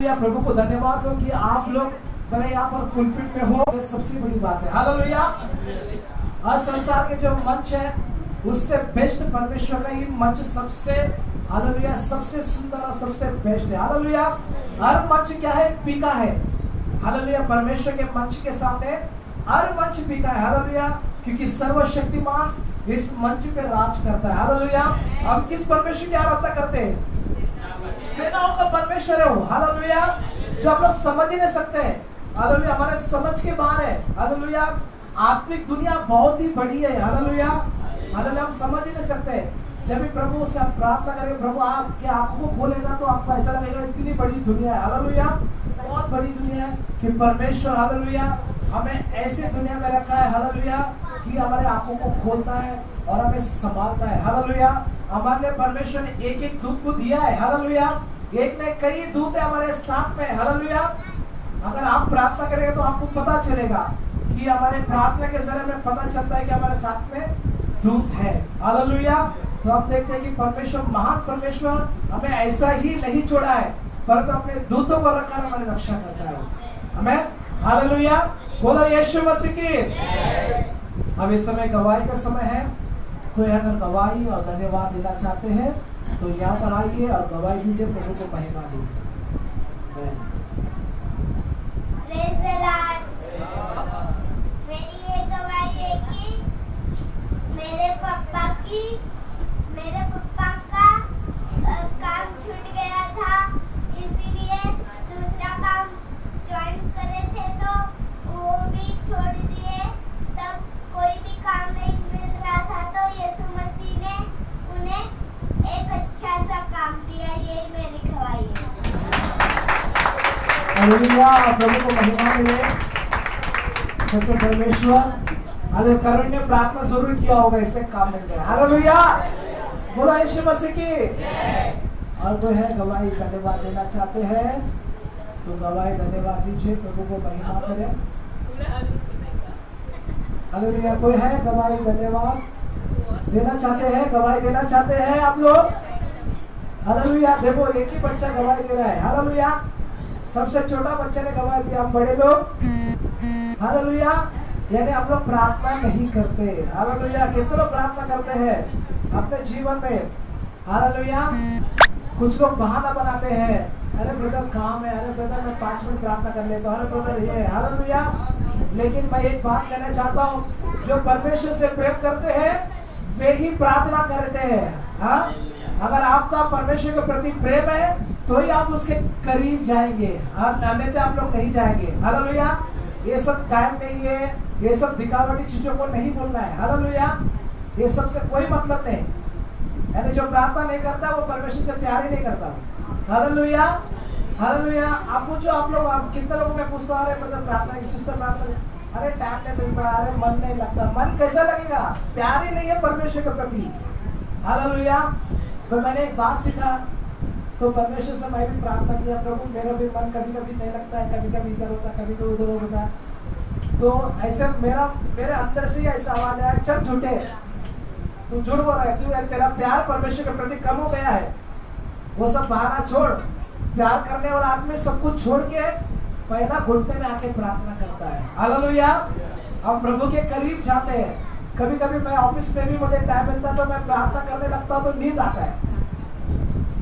प्रभु को धन्यवाद हो कि आप लोग बड़े यहाँ पर पुलपिट में हो, सबसे बड़ी बात है। हालेलुया। आज संसार के जो मंच है उससे बेस्ट परमेश्वर का ये मंच सबसे, हालेलुया, सबसे सुंदर और सबसे बेस्ट है। हालेलुया। हर मंच क्या है? पीका है। हालेलुया। परमेश्वर के मंच के सामने हर मंच पीका है। हालेलुया। क्योंकि सर्वशक्तिमान इस मंच पे राज करता है। हालेलुया। हम किस परमेश्वर की आराधना करते हैं? सेनाओं का परमेश्वर है वो। हालेलुया। जो हम लोग समझ ही नहीं सकते। हालेलुया। हमारे समझ के बाहर है। हालेलुया। आत्मिक दुनिया बहुत ही बड़ी है। हालेलुया। हालेलुया। हम समझ ही नहीं सकते। जब भी प्रभु से आप प्रार्थना करेंगे, प्रभु आपके आंखों को खोलेगा तो आपको ऐसा लगेगा इतनी बड़ी दुनिया है। हालेलुया। बहुत बड़ी दुनिया है कि परमेश्वर, हालेलुया, हमें ऐसे दुनिया में रखा है। हालेलुया। कि हमारे आंखों को खोलता है और हमें संभालता है। हालेलुया। हमारे परमेश्वर ने एक एक दूत को दिया है। हालेलुया। एक ने कई दूत है हमारे साथ में। हालेलुया। अगर आप प्रार्थना करेंगे तो आपको पता चलेगा कि हमारे प्रार्थना के जरिए में पता चलता है कि हमारे साथ में दूत है। हालेलुया। तो आप देखते हैं कि परमेश्वर, महान परमेश्वर, हमें ऐसा ही नहीं छोड़ा है परंतु अपने दूतों को रखकर हमारी रक्षा करता है। हमें, हालेलुया। बोलो यीशु मसीह की। अब इस समय गवाही का समय है। कोई अगर गवाही और धन्यवाद देना चाहते हैं तो यहाँ पर आइए और गवाही दीजिए, प्रभु को महिमा दीजिए। मेरी ये गवाही है कि मेरे पापा का काम छूट गया था, इसीलिए दूसरा काम ज्वाइन करे थे तो वो भी छोड़ दिए। तब कोई भी काम नहीं मिल रहा था तो यीशु मसीह ने उन्हें एक अच्छा सा काम दिया। यही मेरी गवाही है। हालेलुया। प्रभु को महिमा मिले। सत्य परमेश्वर, अरे करुण ने प्रार्थना जरूर किया होगा, इसमें काम मिल गया। हालेलुया। बोलो यीशु मसीह की। और जो है गवाही धन्यवाद देना चाहते हैं तो गवाही धन्यवाद दीजिए, प्रभु को महिमा करें। हालेलुया। कोई है गवाही धन्यवाद देना चाहते हैं? गवाही देना चाहते हैं आप लोग? हालेलुया। देखो एक ही बच्चा गवाही दे रहा है। हालेलुया। सबसे छोटा बच्चे ने गवाही दिया, हम बड़े लोग, हालेलुया, यानी हम लोग प्रार्थना नहीं करते। हालेलुया। कितने लोग प्रार्थना करते हैं अपने जीवन में? हालेलुया। कुछ लोग बहाना बनाते हैं, अरे ब्रदर काम है, अरे ब्रदर मैं 5 मिनट प्रार्थना कर लेता हूँ, अरे ब्रदर ये। हालेलुया। लेकिन मैं एक बात कहना चाहता हूँ, जो परमेश्वर से प्रेम करते हैं वे ही प्रार्थना करते हैं। हाँ, अगर आपका परमेश्वर के प्रति प्रेम है तो ही आप उसके करीब जाएंगे, अन्यथा आप लोग नहीं जाएंगे। हालेलुया। ये सब टाइम नहीं है, ये सब दिखावटी चीजों को नहीं बोलना है। हालेलुया। ये सब से कोई मतलब नहीं। यानी जो प्रार्थना नहीं करता वो परमेश्वर से प्यार ही नहीं करता। हालेलुया। हालेलुया। आप पूछो, आप लोग, आप कितने लोगों में पूछते आ रहे मतलब प्रार्थना की सिस्टर प्रार्थना, अरे टाइम नहीं मिलता, अरे मन नहीं लगता। मन कैसा लगेगा? प्यार ही नहीं है परमेश्वर के प्रति। हालेलुया। तो मैंने एक बात सीखा, तो परमेश्वर से मैं भी प्रार्थना किया, प्रभु मेरा भी मन कभी कभी नहीं लगता है, कभी कभी इधर होता है, कभी कभी उधर होता है। तो ऐसे मेरे अंदर से ऐसा आवाज आया, चल झूठे, तू झूठ बोल रहा है, क्यों? तेरा प्यार परमेश्वर के प्रति कम हो गया है। वो सब बहाना छोड़। प्यार करने वाला आदमी सब कुछ छोड़ के पहला घुटने में आके प्रार्थना करता है। हालेलुया। हम प्रभु के करीब जाते हैं। कभी कभी मैं ऑफिस में भी मुझे टाइम मिलता तो मैं प्रार्थना करने लगता हूँ तो नींद आता है।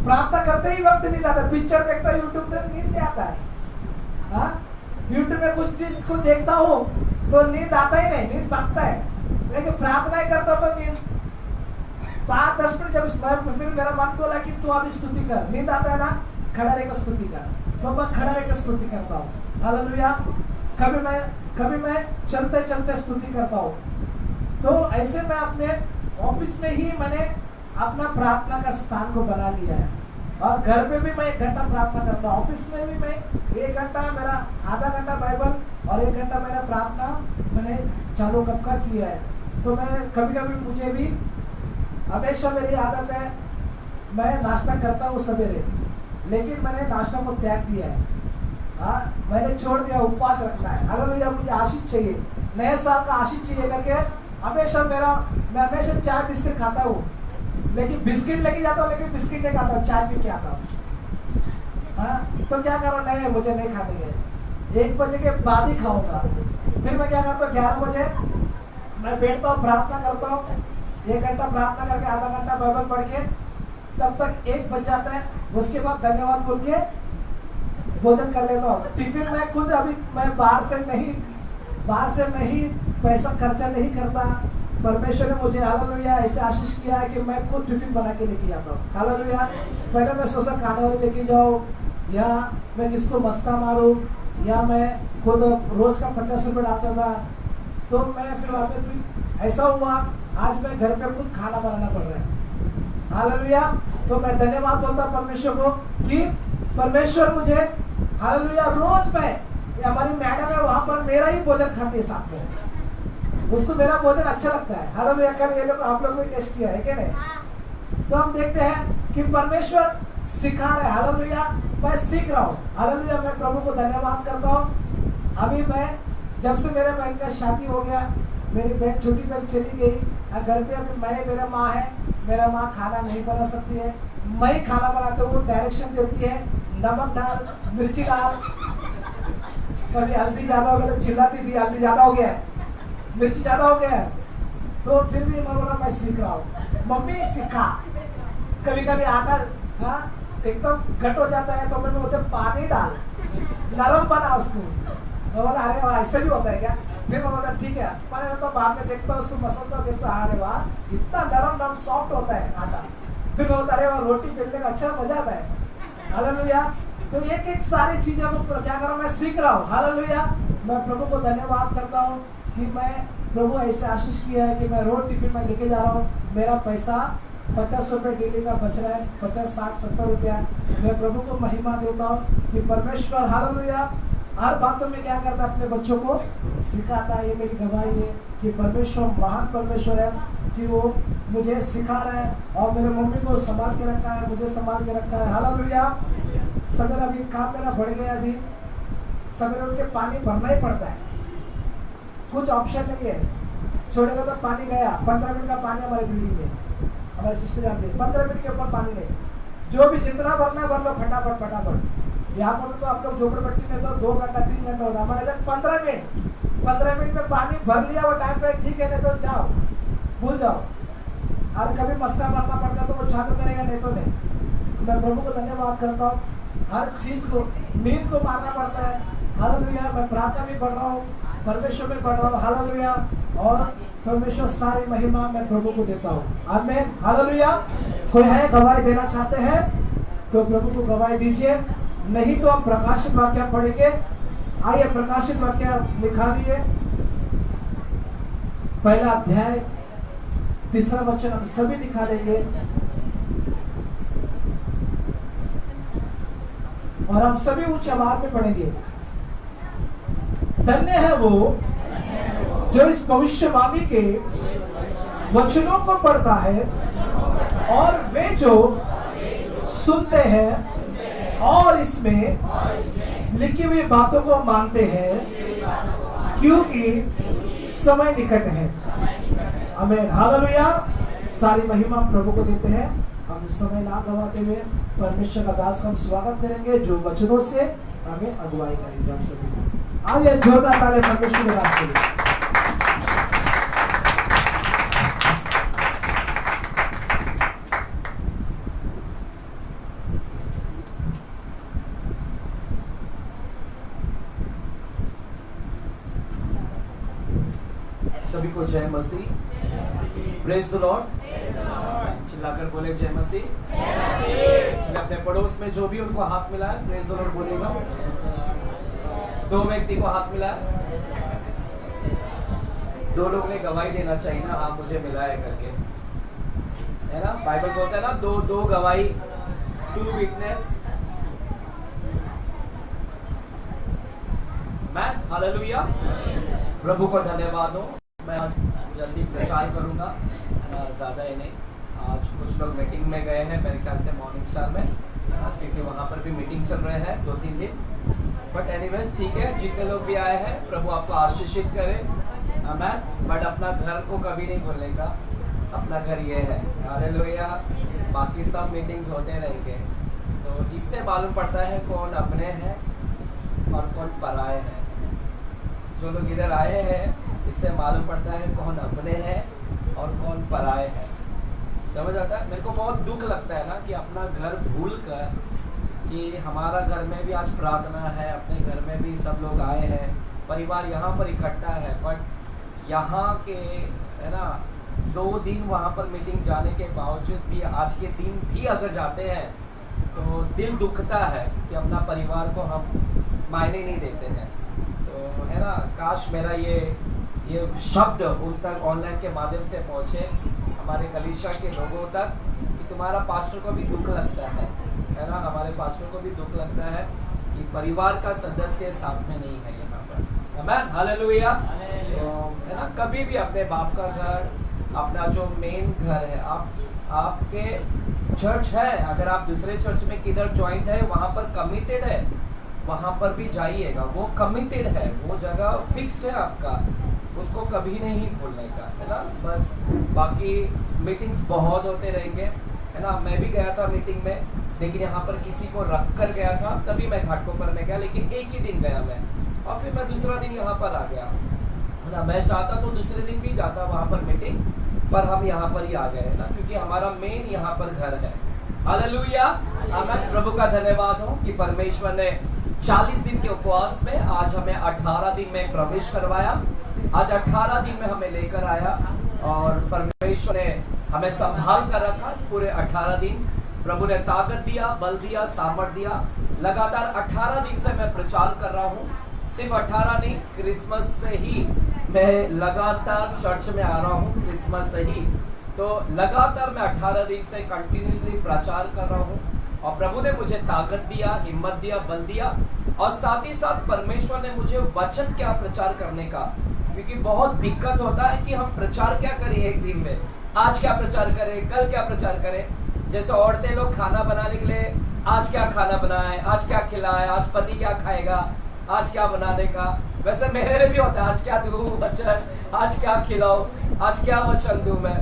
प्रार्थना करते ही वक्त नींद आता है। पिक्चर देखता हूँ यूट्यूब पे, नींद नहीं आता है। हाँ, यूट्यूब में कुछ चीज को देखता हूँ तो नींद आता ही नहीं, नींद भागता है। लेकिन प्रार्थना ही करता हूँ तो नींद 5-10 मिनट, जब फिर मेरा मन बोला कि तू अभी स्तुति कर, नींद आता है ना, खड़ा रहकर स्तुति कर, तो मैं खड़ा रहकर स्तुति करता हूँ। हालेलुया। कभी मैं चलते चलते स्तुति करता हूँ। तो ऐसे मैं अपने ऑफिस में ही मैंने अपना प्रार्थना का स्थान को बना लिया है। और घर पे भी मैं 1 घंटा प्रार्थना करता हूँ। ऑफिस में भी मैं 1 घंटा, मेरा आधा घंटा बाइबल और 1 घंटा मेरा प्रार्थना मैंने चालू कब का किया है। तो मैं कभी कभी, मुझे भी हमेशा मेरी आदत है, मैं नाश्ता करता हूँ सवेरे, लेकिन मैंने नाश्ता को त्याग दिया है। हाँ, मैंने छोड़ दिया, उपवास रखना है। हालेलुया। मुझे आशीष चाहिए, नए साल का आशीष चाहिए करके हमेशा मैं हमेशा चाय बिस्किट खाता हूँ, लेकिन बिस्किट लेके जाता हूँ, लेकिन बिस्किट नहीं खाता हूँ, चाय पी के आता हूँ। हाँ, तो क्या करो, नहीं मुझे नहीं खाने गए, 1 बजे के बाद ही खाऊंगा। फिर मैं क्या करता हूँ, 11 बजे मैं बैठता हूँ, प्रार्थना करता हूँ, 1 घंटा प्रार्थना करके आधा घंटा बाइबल पढ़ के, तब तक 1 बज जाता है। उसके बाद धन्यवाद बोल के भोजन कर लेता हूँ। टिफिन में खुद अभी मैं बाहर से नहीं पैसा खर्चा नहीं करता। परमेश्वर ने मुझे हालेलुया ऐसे आशीष किया है कि मैं खुद टिफिन बना के लेके जाता हूँ। हालेलुया। पहले मैं सोचा खाने वाले लेके जाऊँ, या मैं किसको मस्ता मारूं, या मैं खुद रोज का 50 रुपये डालता था। तो मैं फिर ऐसा हुआ, आज मैं घर पे खुद खाना बनाना पड़ रहा है। हालेलुया। तो मैं धन्यवाद बोलता परमेश्वर को कि परमेश्वर मुझे हालेलुया रोज में, हमारी मैडम है वहां पर मेरा ही भोजन खाती है साथ में, उसको मेरा भोजन अच्छा लगता है। हालेलुया। कर ये लोग आप लोग भी टेस्ट किया है क्या नहीं? तो हम देखते हैं कि परमेश्वर सिखा रहे। हालेलुया। मैं सीख रहा हूँ। हालेलुया। मैं प्रभु को धन्यवाद करता हूँ। अभी मैं जब से मेरे बहन का शादी हो गया, मेरी बहन छोटी बहन चली गई, घर पे अभी मैं, मेरा माँ है, मेरा माँ खाना नहीं बना सकती है, मैं ही खाना बनाता हूँ। वो डायरेक्शन देती है, नमक डाल, मिर्ची डाल, कभी हल्दी ज्यादा हो गया तो चिल्लाती थी हल्दी ज्यादा हो गया है, मिर्ची ज्यादा हो गया है। तो फिर भी मैं बोला मैं सीख रहा हूँ, मम्मी सिखा। कभी कभी आटा एकदम घट हो जाता है तो मैं बोलते पानी डाल, नरम बना उसको। मैं बोला अरे वाह ऐसे भी होता है क्या? फिर मैं बोला ठीक है। मैंने तो बाद में देखता हूँ उसको, मसलता देखता, अरे वाह इतना नरम सॉफ्ट होता है आटा। फिर मैं बोलता अरे वाह रोटी बेलने का अच्छा मजा आता है। हालेलुया। तो एक सारी चीजें को क्या करो, मैं सीख रहा हूँ। हालेलुया। मैं प्रभु को धन्यवाद करता हूँ कि मैं प्रभु ऐसे आशीष किया है कि मैं रोज टिफिन में लेके जा रहा हूँ। मेरा पैसा 50 रुपये डेली का बच रहा है, 50, 60, 70 रुपया। मैं प्रभु को महिमा देता हूँ कि परमेश्वर हालेलुया हर बातों में क्या करता है, अपने बच्चों को सिखाता है। ये मेरी गवाही है कि परमेश्वर महान परमेश्वर है कि वो मुझे सिखा रहा है और मेरे मम्मी को संभाल के रखा है, मुझे संभाल के रखा है। हालेलुया। सवेरे अभी काम मेरा बढ़ गया, अभी सवेरे उठ के पानी भरना ही पड़ता है, कुछ ऑप्शन नहीं है। छोड़ेगा तो पानी गया। 15 मिनट का पानी हमारे बिल्डिंग में, हमारे सिस्टर जानते हैं, 15 मिनट के ऊपर पानी नहीं। जो भी जितना भरना है भर लो फटाफट फटाफट। यहाँ पर तो आप लोग झोपड़पट्टी में तो 2 घंटा 3 घंटा होता है, हमारे इधर 15 मिनट में पानी भर लिया वो टाइम पे ठीक है, नहीं तो जाओ भूल जाओ। और कभी मसला मारना पड़ता तो वो चालू करेगा, नहीं तो नहीं। मैं प्रभु को धन्यवाद करता हूँ। हर चीज को, नींद को मारना पड़ता है। हालेलुया। मैं प्रार्थना भी पढ़ रहा हूँ, परमेश्वर में पढ़ रहा हूँ। हालेलुया। और परमेश्वर सारी महिमा मैं प्रभु को देता हूँ। आमीन। हालेलुया। कोई है गवाही देना चाहते हैं तो प्रभु को गवाही दीजिए, नहीं तो हम प्रकाशित वाक्य पढ़ेंगे। आइए प्रकाशित वाक्य निकालिए, पहला अध्याय 3रा वचन हम सभी निकालेंगे और हम सभी उच्च आवाज में पढ़ेंगे। धन्य है वो जो इस भविष्यवाणी के वचनों को पढ़ता है और वे जो सुनते हैं और इसमें लिखी हुई बातों को मानते हैं, क्योंकि समय निकट है। आमीन। हालेलुया। सारी महिमा प्रभु को देते हैं। हम समय ना गवाते हुए परमेश्वर का दास का हम स्वागत करेंगे जो वचनों से हमें अगुवाई करेंगे। हम सभी आइए जोरदार ताली परमेश्वर के दास के लिए। सभी को जय मसीह। Praise the Lord. चिल्लाकर बोले जय मसीह। चलिए अपने पड़ोस में जो भी उनको हाथ मिला है प्रेज द लॉर्ड बोलेगा। 2 व्यक्ति को हाथ मिला है, 2 लोग ने गवाही देना चाहिए ना, हाँ मुझे मिला है करके, है ना। बाइबल बोलता है ना, दो गवाही, 2 विटनेस। मैं हालेलुया। प्रभु को धन्यवाद हो। मैं आज जल्दी प्रचार करूंगा, ज़्यादा ही नहीं। आज कुछ लोग मीटिंग में गए हैं मेरे ख्याल से मॉर्निंग स्टार में, क्योंकि वहाँ पर भी मीटिंग चल रहे हैं 2-3 दिन। बट एनीवेज ठीक है, जितने लोग भी आए हैं प्रभु आपको आशीषित करे। आमीन। बट अपना घर को कभी नहीं भूलने का, अपना घर ये है। हालेलुया। बाकी सब मीटिंग्स होते रहेंगे, तो तो इससे मालूम पड़ता है कौन अपने हैं और कौन पराए हैं। जो लोग इधर आए हैं इससे मालूम पड़ता है कौन अपने हैं और कौन पराए हैं। समझ आता है? मेरे को बहुत दुख लगता है ना कि अपना घर भूल कर कि हमारा घर में भी आज प्रार्थना है, अपने घर में भी सब लोग आए हैं, परिवार यहाँ पर इकट्ठा है, बट यहाँ के है ना 2 दिन वहाँ पर मीटिंग जाने के बावजूद भी आज के दिन भी अगर जाते हैं तो दिल दुखता है कि अपना परिवार को हम मायने नहीं देते हैं। तो है ना, काश मेरा ये शब्द उन तक ऑनलाइन के माध्यम से पहुँचे, हमारे कलीसिया के लोगों तक, कि तुम्हारा पास्टर को भी दुख लगता है ना, हमारे पास्टर को भी दुख लगता है कि परिवार का सदस्य साथ में नहीं है यहाँ पर। आमीन, हालेलुया। तो है ना, कभी भी अपने बाप का घर, अपना जो मेन घर है, आपके चर्च है, अगर आप दूसरे चर्च में किधर ज्वाइंट है, वहाँ पर कमिटेड है, वहाँ पर भी जाइएगा। वो कमिटेड है, वो जगह फिक्स्ड है आपका, उसको कभी नहीं भूलने का, है ना। बस बाकी मीटिंग्स बहुत होते रहेंगे, है ना। मैं भी गया था मीटिंग में, लेकिन यहाँ पर किसी को रख कर गया था, तभी मैं घाटकोपर में गया, लेकिन एक ही दिन गया मैं, और फिर मैं दूसरा दिन यहाँ पर आ गया, है ना। मैं चाहता तो दूसरे दिन भी जाता वहाँ पर मीटिंग, पर हम यहाँ पर ही आ गए, है ना, क्योंकि हमारा मेन यहाँ पर घर है। हालेलुया, आमीन। प्रभु का धन्यवाद हो कि परमेश्वर ने 40 दिन के उपवास में आज हमें 18 दिन में प्रवेश करवाया। आज 18 दिन में हमें लेकर आया और परमेश्वर ने हमें संभाल कर रखा। इस पूरे 18 दिन प्रभु ने ताकत दिया, बल दिया, सामर्थ दिया। लगातार 18 दिन से मैं प्रचार कर रहा हूँ। सिर्फ 18 नहीं, क्रिसमस से ही मैं लगातार चर्च में आ रहा हूँ, क्रिसमस से ही। तो लगातार मैं 18 दिन से कंटिन्यूसली प्रचार कर रहा हूँ और प्रभु ने मुझे ताकत दिया, हिम्मत दिया, बल दिया, और साथ ही साथ परमेश्वर ने मुझे वचन क्या प्रचार करने का, क्योंकि बहुत दिक्कत होता है कि हम प्रचार क्या करें एक दिन में, आज क्या प्रचार करें, कल क्या प्रचार करें। जैसे औरतें लोग खाना बनाने के लिए आज क्या खाना बनाए, आज क्या खिलाए, आज पति क्या खाएगा, आज क्या बनाने का, वैसे मेरे लिए भी होता है आज क्या दूं वचन, आज क्या खिलाऊं, आज क्या वचन दूं मैं।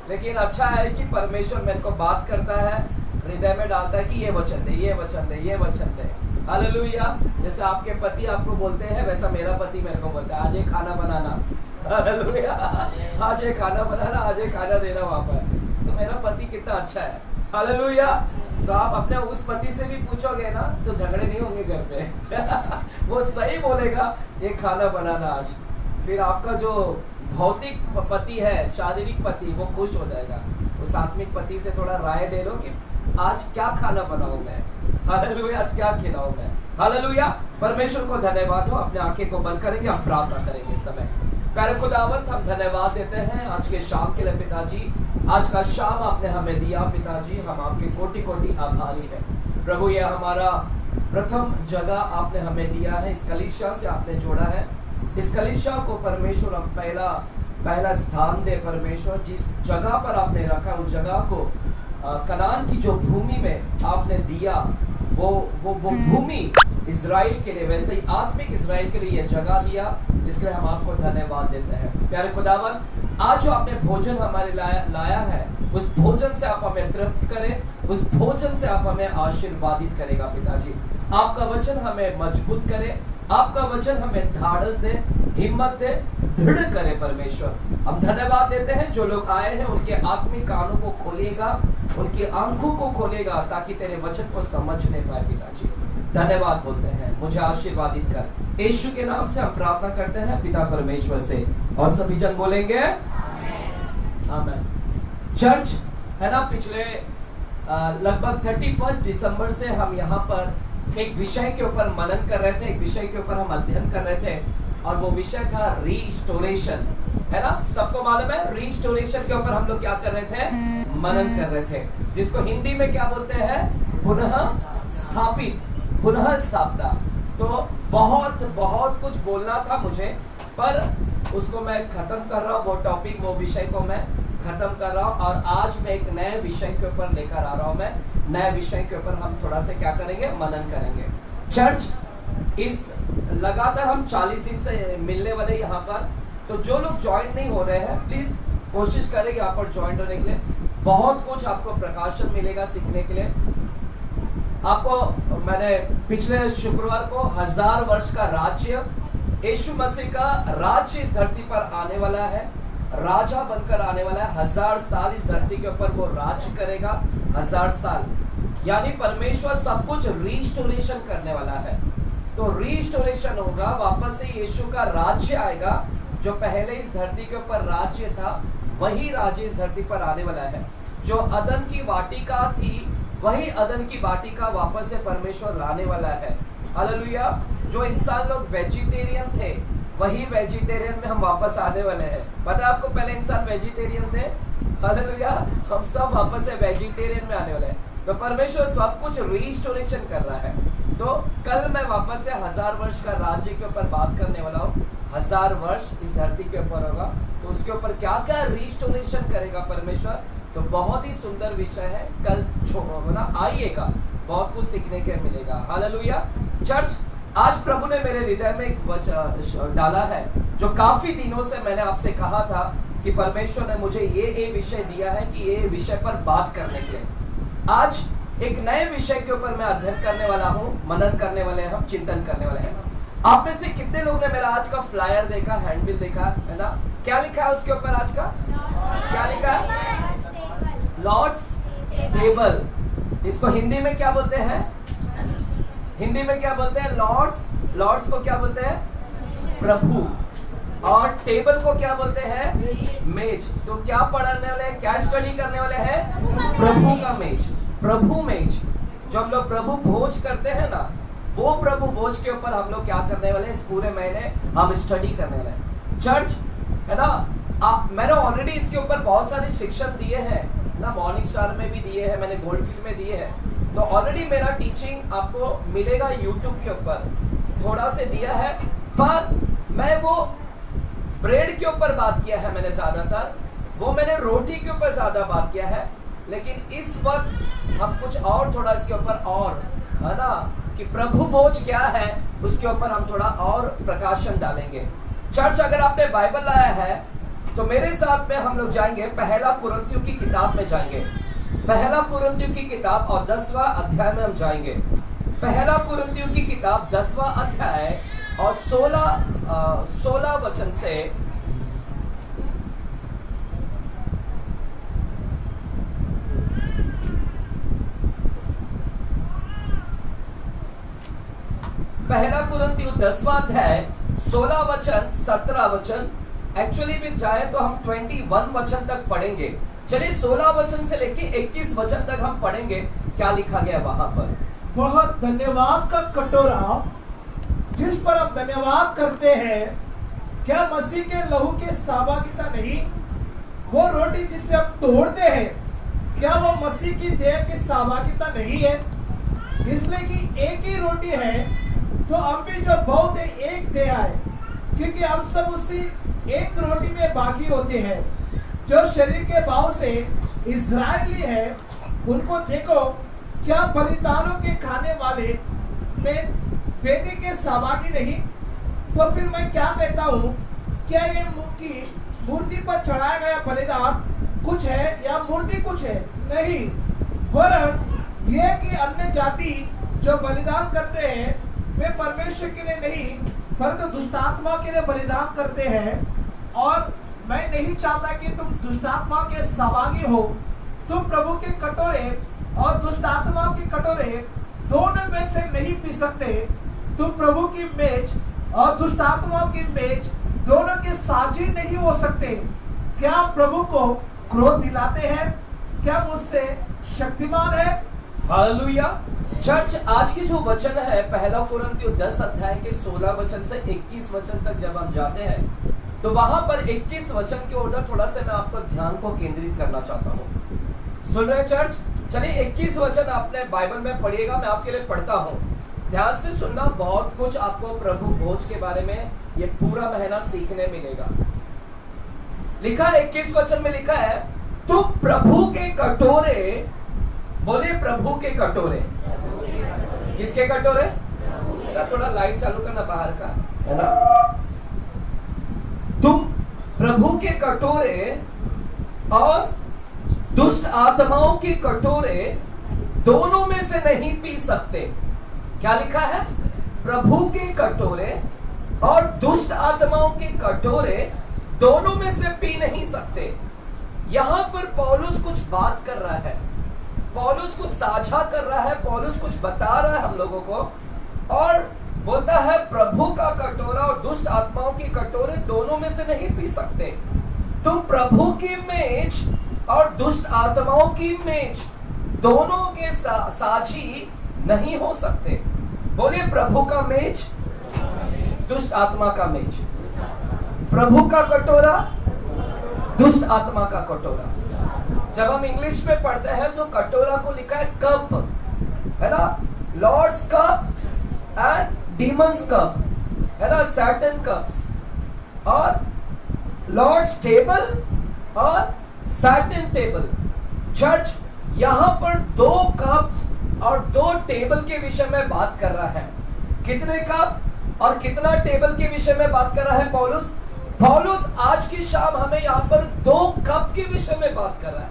लेकिन अच्छा है कि परमेश्वर मेरे को बात करता है, हृदय में डालता है कि ये वचन दे, ये वचन दे, ये वचन दे। हालेलुया। जैसे आपके पति आपको बोलते हैं, वैसा मेरा पति मेरे को बोलता है आज ये खाना बनाना, हालेलुया, आज ये खाना बनाना, आज ये खाना देना वहाँ पर। तो मेरा पति कितना अच्छा है, हालेलुया। तो आप अपने उस पति से भी पूछोगे ना तो झगड़े नहीं होंगे घर पे वो सही बोलेगा ये खाना बनाना आज। फिर आपका जो भौतिक पति है, शारीरिक पति, वो खुश हो जाएगा। उस आत्मिक पति से थोड़ा राय ले लो कि आज क्या खाना बनाऊं मैं, हालेलुया, आज क्या खिलाऊं मैं, हालेलुया। परमेश्वर को धन्यवाद हो। अपने आंखें को बंद करेंगे, हम प्रार्थना करेंगे इस समय। प्यारे खुदावंत, हम धन्यवाद देते हैं आज के शाम के लिए पिताजी। आज का शाम आपने हमें दिया पिताजी, हम आपके कोटि कोटि आभारी हैं प्रभु। ये हमारा प्रथम जगह आपने हमें दिया है, इस कलीसिया से आपने जोड़ा है। इस कलीसिया को परमेश्वर हम पहला स्थान दे परमेश्वर। जिस जगह पर आपने रखा उस जगह को कनान की जो भूमि में आपने दिया, वो भूमि इजराइल के लिए, वैसे ही आत्मिक इजराइल के लिए यह जगह दिया। इसलिए हम आपको धन्यवाद देते हैं प्यारे खुदावन। आज जो आपने भोजन हमारे लाया है, उस भोजन से आप हमें तृप्त करें, उस भोजन से आप हमें आशीर्वादित करेगा पिताजी। आपका वचन हमें मजबूत करे, आपका वचन हमें धाड़स दे, हिम्मत दे, दृढ़ करे परमेश्वर। हम धन्यवाद देते हैं जो लोग आए हैं उनके आत्मिक कानों को खोलेगा, उनकी आंखों को खोलेगा, ताकि तेरे वचन को समझने पाए पिताजी। धन्यवाद बोलते हैं, मुझे आशीर्वादित कर, यीशु के नाम से हम प्रार्थना करते हैं पिता परमेश्वर से। और सभी जन बोलेंगे आमीन। चर्च है ना, पिछले लगभग 31 दिसंबर से हम यहाँ पर एक विषय के ऊपर मनन कर रहे थे, एक विषय के ऊपर हम अध्ययन कर रहे थे, और वो विषय था रिस्टोरेशन, है ना। सबको मालूम है रिस्टोरेशन के ऊपर हम लोग क्या कर रहे थे, मनन कर रहे थे, जिसको हिंदी में क्या बोलते हैं, पुनः स्थापित, पुनः स्थापना। तो बहुत कुछ बोलना था मुझे, पर उसको मैं खत्म कर रहा हूँ, वो टॉपिक, वो विषय को मैं खत्म कर रहा हूँ। और आज मैं एक नए विषय के ऊपर लेकर आ रहा हूँ। मैं नए विषय के ऊपर हम थोड़ा सा क्या करेंगे, मनन करेंगे। चर्च, इस लगातार हम 40 दिन से मिलने वाले यहाँ पर, तो जो लोग ज्वाइन नहीं हो रहे हैं प्लीज कोशिश करें यहाँ पर ज्वाइन होने के लिए। बहुत कुछ आपको प्रकाशन मिलेगा सीखने के लिए। आपको मैंने पिछले शुक्रवार को 1000 वर्ष का राज्य, यीशु मसीह का राज्य इस धरती पर आने वाला है, राजा बनकर आने वाला है। 1000 साल इस धरती के ऊपर वो राज्य करेगा। 1000 साल यानी परमेश्वर सब कुछ रिस्टोरेशन करने वाला है। तो रिस्टोरेशन होगा, वापस से यीशु का राज्य आएगा। जो पहले इस धरती के ऊपर राज्य था, वही राज्य इस धरती पर आने वाला है। जो अदन की वाटिका थी, वही अदन की वाटिका वापस से परमेश्वर लाने वाला है। हालेलुया। जो इंसान लोग वेजिटेरियन थे, वही वेजिटेरियन में हम वापस आने वाले हैं। पता है आपको, पहले इंसान वेजिटेरियन थे, हालेलुया, हम सब वापस से वेजिटेरियन में आने वाले हैं। तो परमेश्वर सब कुछ रिस्टोरेशन कर रहा है। तो कल मैं वापस से 1000 वर्ष का राज्य के ऊपर बात करने वाला हूँ। 1000 वर्ष इस धरती के ऊपर होगा, तो उसके ऊपर क्या क्या रिस्टोरेशन करेगा परमेश्वर, तो बहुत ही सुंदर विषय है। कल ना आइएगा, बहुत कुछ सीखने के मिलेगा। हालेलुया। चर्च, आज प्रभु ने मेरे हृदय में एक वचन डाला है, जो काफी दिनों से मैंने आपसे कहा था कि परमेश्वर ने मुझे ये विषय दिया है कि ये विषय पर बात करने के लिए। आज एक नए विषय के ऊपर मैं अध्ययन करने वाला हूँ, मनन करने वाले हैं, हम चिंतन करने वाले हैं। आप में से कितने लोग ने मेरा आज का फ्लायर देखा, हैंडबिल देखा है ना? क्या लिखा है उसके ऊपर आज का? क्या लिखा है? Lord's table. इसको हिंदी में क्या बोलते हैं? हिंदी में क्या बोलते हैं? लॉर्ड्स। लॉर्ड्स को क्या बोलते हैं? प्रभु। और टेबल को क्या बोलते हैं? मेज। तो क्या पढ़ने वाले हैं, क्या स्टडी करने वाले हैं? प्रभु का मेज। प्रभु मेज, जो हम लोग प्रभु भोज करते हैं ना, वो प्रभु भोज के ऊपर हम लोग क्या करने वाले हैं? इस पूरे महीने हम स्टडी करने वाले हैं। चर्च है ना, मैंने ऑलरेडी इसके ऊपर बहुत सारे शिक्षण दिए हैं ना, मॉर्निंग स्टार में भी दिए हैं, मैंने गोल्डफील्ड में दिए हैं। तो ऑलरेडी मेरा टीचिंग आपको मिलेगा यूट्यूब के ऊपर, थोड़ा से दिया है। पर मैं वो ब्रेड के ऊपर बात किया है मैंने ज्यादातर, वो मैंने रोटी के ऊपर ज्यादा बात किया है। लेकिन इस वक्त हम कुछ और थोड़ा इसके ऊपर और है ना, कि प्रभु भोज क्या है, उसके ऊपर हम थोड़ा और प्रकाशन डालेंगे। चर्च, अगर आपने बाइबल लाया है तो मेरे साथ में हम लोग जाएंगे पहला कुरिन्थियों की किताब में जाएंगे। पहला कुरिन्थियों की किताब और 10वां अध्याय में हम जाएंगे। पहला कुरिन्थियों की किताब 10वां अध्याय और 16 वचन से पहला कुरिन्थियों 10वां अध्याय 16 वचन 17 वचन, एक्चुअली भी जाए तो हम 21 वचन तक पढ़ेंगे। चलिए 16 वचन से लेके 21 वचन तक हम पढ़ेंगे क्या लिखा गया वहां पर। बहुत धन्यवाद का कटोरा जिस पर आप धन्यवाद करते हैं, क्या मसीह के लहू के सहभागिता नहीं? वो रोटी जिसे आप तोड़ते हैं, क्या वो मसीह की देह की सहभागिता नहीं है? इसलिए कि एक ही रोटी है, तो हम भी जो बहुत है एक देह है, क्योंकि हम सब उसी एक रोटी में बाकी होते हैं। जो शरीर के भाव से इजरायली है, उनको देखो, क्या बलिदानों के खाने वाले में वेदी के सहभागी नहीं? तो फिर मैं क्या कहता हूँ, क्या ये मूर्ति पर चढ़ाया गया बलिदान कुछ है या मूर्ति कुछ है? नहीं, वरन यह कि अन्य जाति जो बलिदान करते हैं वे परमेश्वर के लिए नहीं परंतु दुष्टात्मा के लिए बलिदान करते हैं। और मैं नहीं चाहता कि तुम दुष्टात्मा के सहभागी हो। तुम प्रभु के कटोरे और दुष्टात्मा के कटोरे दोनों में से नहीं पी सकते। तुम प्रभु की मेज और दुष्टात्मा की मेज दोनों के साझी नहीं हो सकते। क्या प्रभु को क्रोध दिलाते हैं? क्या मुझसे शक्तिमान है? हालेलुया। चर्च, आज की जो वचन है पहला कुरिन्थियों 10 अध्याय के 16 वचन से 21 वचन तक जब हम जाते हैं, तो वहां पर 21 वचन के उधर थोड़ा सा मैं आपको ध्यान को केंद्रित करना चाहता हूँ। सुन रहे चर्च? चलिए 21 वचन आपने बाइबल में पढ़िएगा, मैं आपके लिए पढ़ता हूँ। ध्यान से सुनना, बहुत कुछ आपको प्रभु भोज के बारे में ये पूरा महीना सीखने मिलेगा। लिखा है 21 वचन में लिखा है, तो प्रभु के कटोरे, बोलिए प्रभु के कटोरे। किसके कटोरे? थोड़ा लाइट चालू करना बाहर का, है ना? तुम प्रभु के कटोरे और दुष्ट आत्माओं के कटोरे दोनों में से नहीं पी सकते। क्या लिखा है? प्रभु के कटोरे और दुष्ट आत्माओं के कटोरे दोनों में से पी नहीं सकते। यहां पर पौलुस कुछ बात कर रहा है, पौलुस कुछ साझा कर रहा है, पौलुस कुछ बता रहा है हम लोगों को, और बोलता है प्रभु का कटोरा और दुष्ट आत्माओं के कटोरे दोनों में से नहीं पी सकते। तुम प्रभु की मेज और दुष्ट आत्माओं की मेज दोनों के साझी नहीं हो सकते। बोलिए, प्रभु का मेज, दुष्ट आत्मा का मेज, प्रभु का कटोरा, दुष्ट आत्मा का कटोरा। जब हम इंग्लिश में पढ़ते हैं तो कटोरा को लिखा है कप, है ना, Lord's cup and demons cup, है ना, सैटन कप्स, और लॉर्ड्स टेबल और सैटन टेबल। चर्च यहां पर 2 कप और 2 टेबल के विषय में बात कर रहा है। कितने कप और कितना टेबल के विषय में बात कर रहा है पौलुस? पौलुस आज की शाम हमें यहाँ पर 2 कप के विषय में बात कर रहा है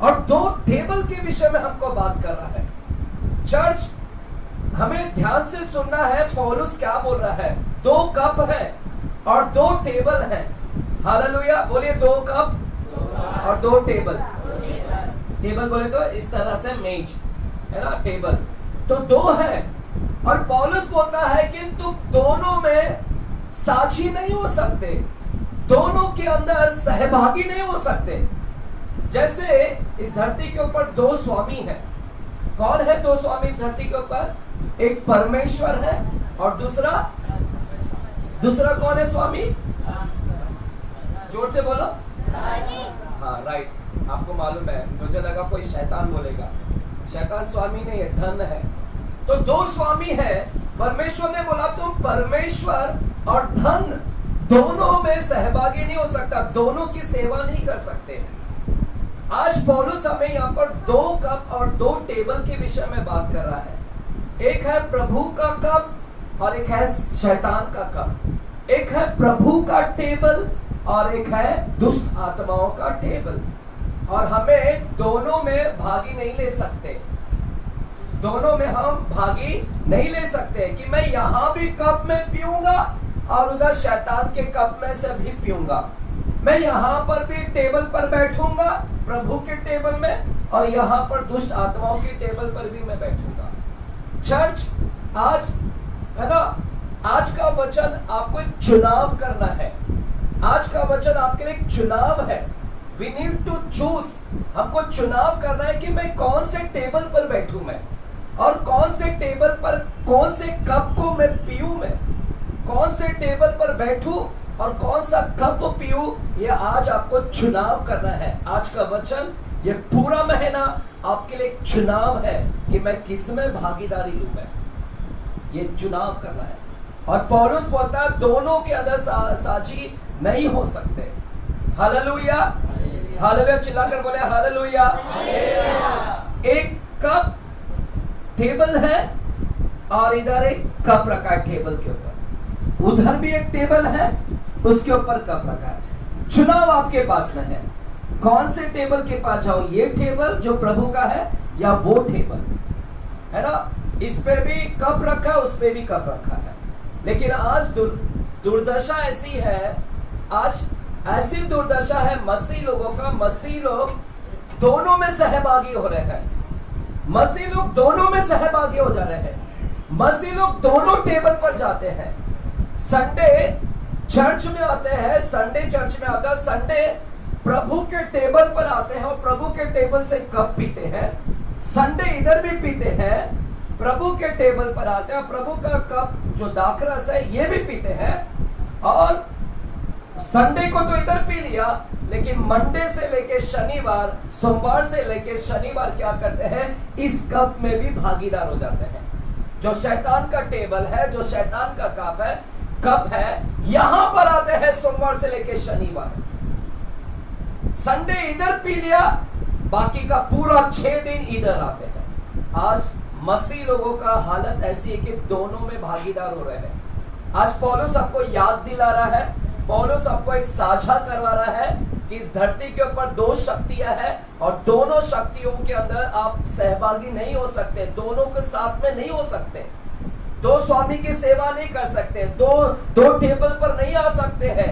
और 2 टेबल के विषय में हमको बात कर रहा है। चर्च हमें ध्यान से सुनना है, पौलुस क्या बोल रहा है। 2 कप है और 2 टेबल है। हालेलुया, बोलिए 2 कप और 2 टेबल। टेबल बोले तो इस तरह से मेज, है ना, टेबल तो 2 है। और पौलुस बोलता है कि तुम दोनों में साझी नहीं हो सकते, दोनों के अंदर सहभागी नहीं हो सकते। जैसे इस धरती के ऊपर 2 स्वामी हैं। कौन है 2 स्वामी इस धरती के ऊपर? एक परमेश्वर है और दूसरा कौन है स्वामी? जोर से बोलो। हाँ, राइट, आपको मालूम है, मुझे लगा कोई शैतान बोलेगा। शैतान स्वामी नहीं है, धन है। तो 2 स्वामी है। परमेश्वर ने बोला तुम परमेश्वर और धन दोनों में सहभागी नहीं हो सकता, दोनों की सेवा नहीं कर सकते। आज पौलुस हमें यहाँ पर 2 कप और 2 टेबल के विषय में बात कर रहा है। एक है प्रभु का कप और एक है शैतान का कप। एक है प्रभु का टेबल और एक है दुष्ट आत्माओं का टेबल। और हमें दोनों में भागी नहीं ले सकते, दोनों में हम भागी नहीं ले सकते कि मैं यहाँ भी कप में पीऊंगा और उधर शैतान के कप में से भी पीऊंगा। मैं यहाँ पर भी टेबल पर बैठूंगा प्रभु के टेबल में और यहाँ पर दुष्ट आत्माओं के टेबल पर भी मैं बैठूंगा। चर्च आज, है ना, आज का वचन आपको एक चुनाव करना है। आज का वचन आपके लिए एक चुनाव है। We need to choose। हमको चुनाव करना है कि मैं कौन से टेबल पर बैठूं मैं, और कौन से टेबल पर कौन से कप को मैं पीऊं, मैं कौन से टेबल पर बैठूं और कौन सा कप पीऊं। ये आज आपको चुनाव करना है। आज का वचन, ये पूरा महीना आपके लिए एक चुनाव है कि मैं किस में भागीदारी लूं। मैं ये चुनाव करना है। और पौलुस बोलता है दोनों के अंदर साझी नहीं हो सकते। हालेलुया, हालेलुया, चिल्लाकर बोले हालेलुया। एक कप टेबल है और इधर एक कप रखा है टेबल के ऊपर, उधर भी एक टेबल है, उसके ऊपर कप रखा है। चुनाव आपके पास में है, कौन से टेबल के पास जाओ। ये टेबल जो प्रभु का है या वो टेबल, है ना, इस पे भी कप रखा है, उस पे भी कप रखा है। लेकिन आज दुर्दशा ऐसी है, आज ऐसी दुर्दशा है मसीह लोगों का, मसीह लोग दोनों में सहभागी हो रहे हैं, मसीह लोग दोनों में सहभागी हो जा रहे हैं। मसीह लोग दोनों टेबल पर जाते हैं। संडे चर्च में आते हैं, संडे चर्च में आता है, संडे प्रभु के टेबल पर आते हैं और प्रभु के टेबल से कप पीते हैं। संडे इधर भी पीते हैं, प्रभु के टेबल पर आते हैं, प्रभु का कप जो दाखरस है ये भी पीते हैं। और संडे को तो इधर पी लिया, लेकिन मंडे से लेके शनिवार, सोमवार से लेके शनिवार क्या करते हैं, इस कप में भी भागीदार हो जाते हैं। जो शैतान का टेबल है, जो शैतान का कप है, यहां पर आते हैं सोमवार से लेके शनिवार। संडे इधर पी लिया, बाकी का पूरा 6 दिन इधर आते हैं। आज मसीह लोगों का हालत ऐसी है कि दोनों में भागीदार हो रहे हैं। आज पौलुस आपको याद दिला रहा है, पौलुस आपको एक साझा करवा रहा है कि इस धरती के ऊपर दो शक्तियां हैं और दोनों शक्तियों के अंदर आप सहभागी नहीं हो सकते, दोनों के साथ में नहीं हो सकते, दो स्वामी की सेवा नहीं कर सकते, दो टेबल पर नहीं आ सकते हैं।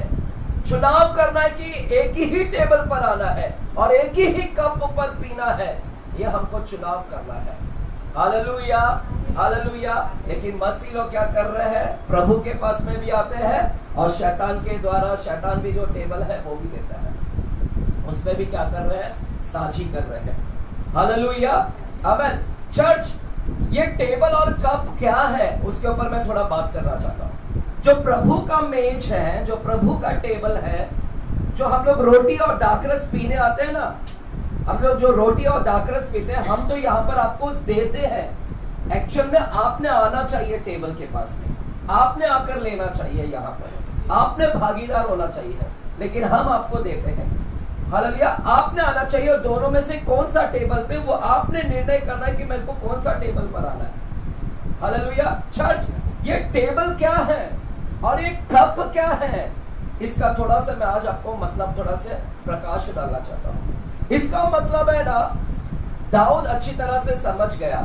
चुनाव करना है कि एक ही टेबल पर आना है और एक ही कप पर पीना है, यह हमको चुनाव करना है। Hallelujah, hallelujah. लेकिन मसीह लोग क्या कर रहे हैं, प्रभु के पास में भी आते हैं और शैतान के द्वारा, शैतान भी जो टेबल है वो भी देता है, उसमें भी क्या कर रहे हैं, साझी कर रहे हैं। हालेलुया, आमेन। चर्च, ये टेबल और कप क्या है उसके ऊपर मैं थोड़ा बात करना चाहता हूँ। जो प्रभु का मेज है, जो प्रभु का टेबल है, जो हम लोग रोटी और दाखरस पीने आते हैं ना, हम लोग जो रोटी और दाखरस पीते हैं, हम तो यहाँ पर आपको देते हैं। एक्चुअल में आपने आना चाहिए टेबल के पास में, आपने आकर लेना चाहिए, यहाँ पर आपने भागीदार होना चाहिए, लेकिन हम आपको देते हैं। हालेलुया, आपने आना चाहिए और दोनों में से कौन सा टेबल पे, वो आपने निर्णय करना है कि मेरे को कौन सा टेबल पर आना है। हालेलुया। चर्च, ये टेबल क्या है और ये कप क्या है, इसका थोड़ा सा मैं आज आपको मतलब थोड़ा से प्रकाश डालना चाहता हूँ। इसका मतलब है ना, दाऊद अच्छी तरह से समझ गया,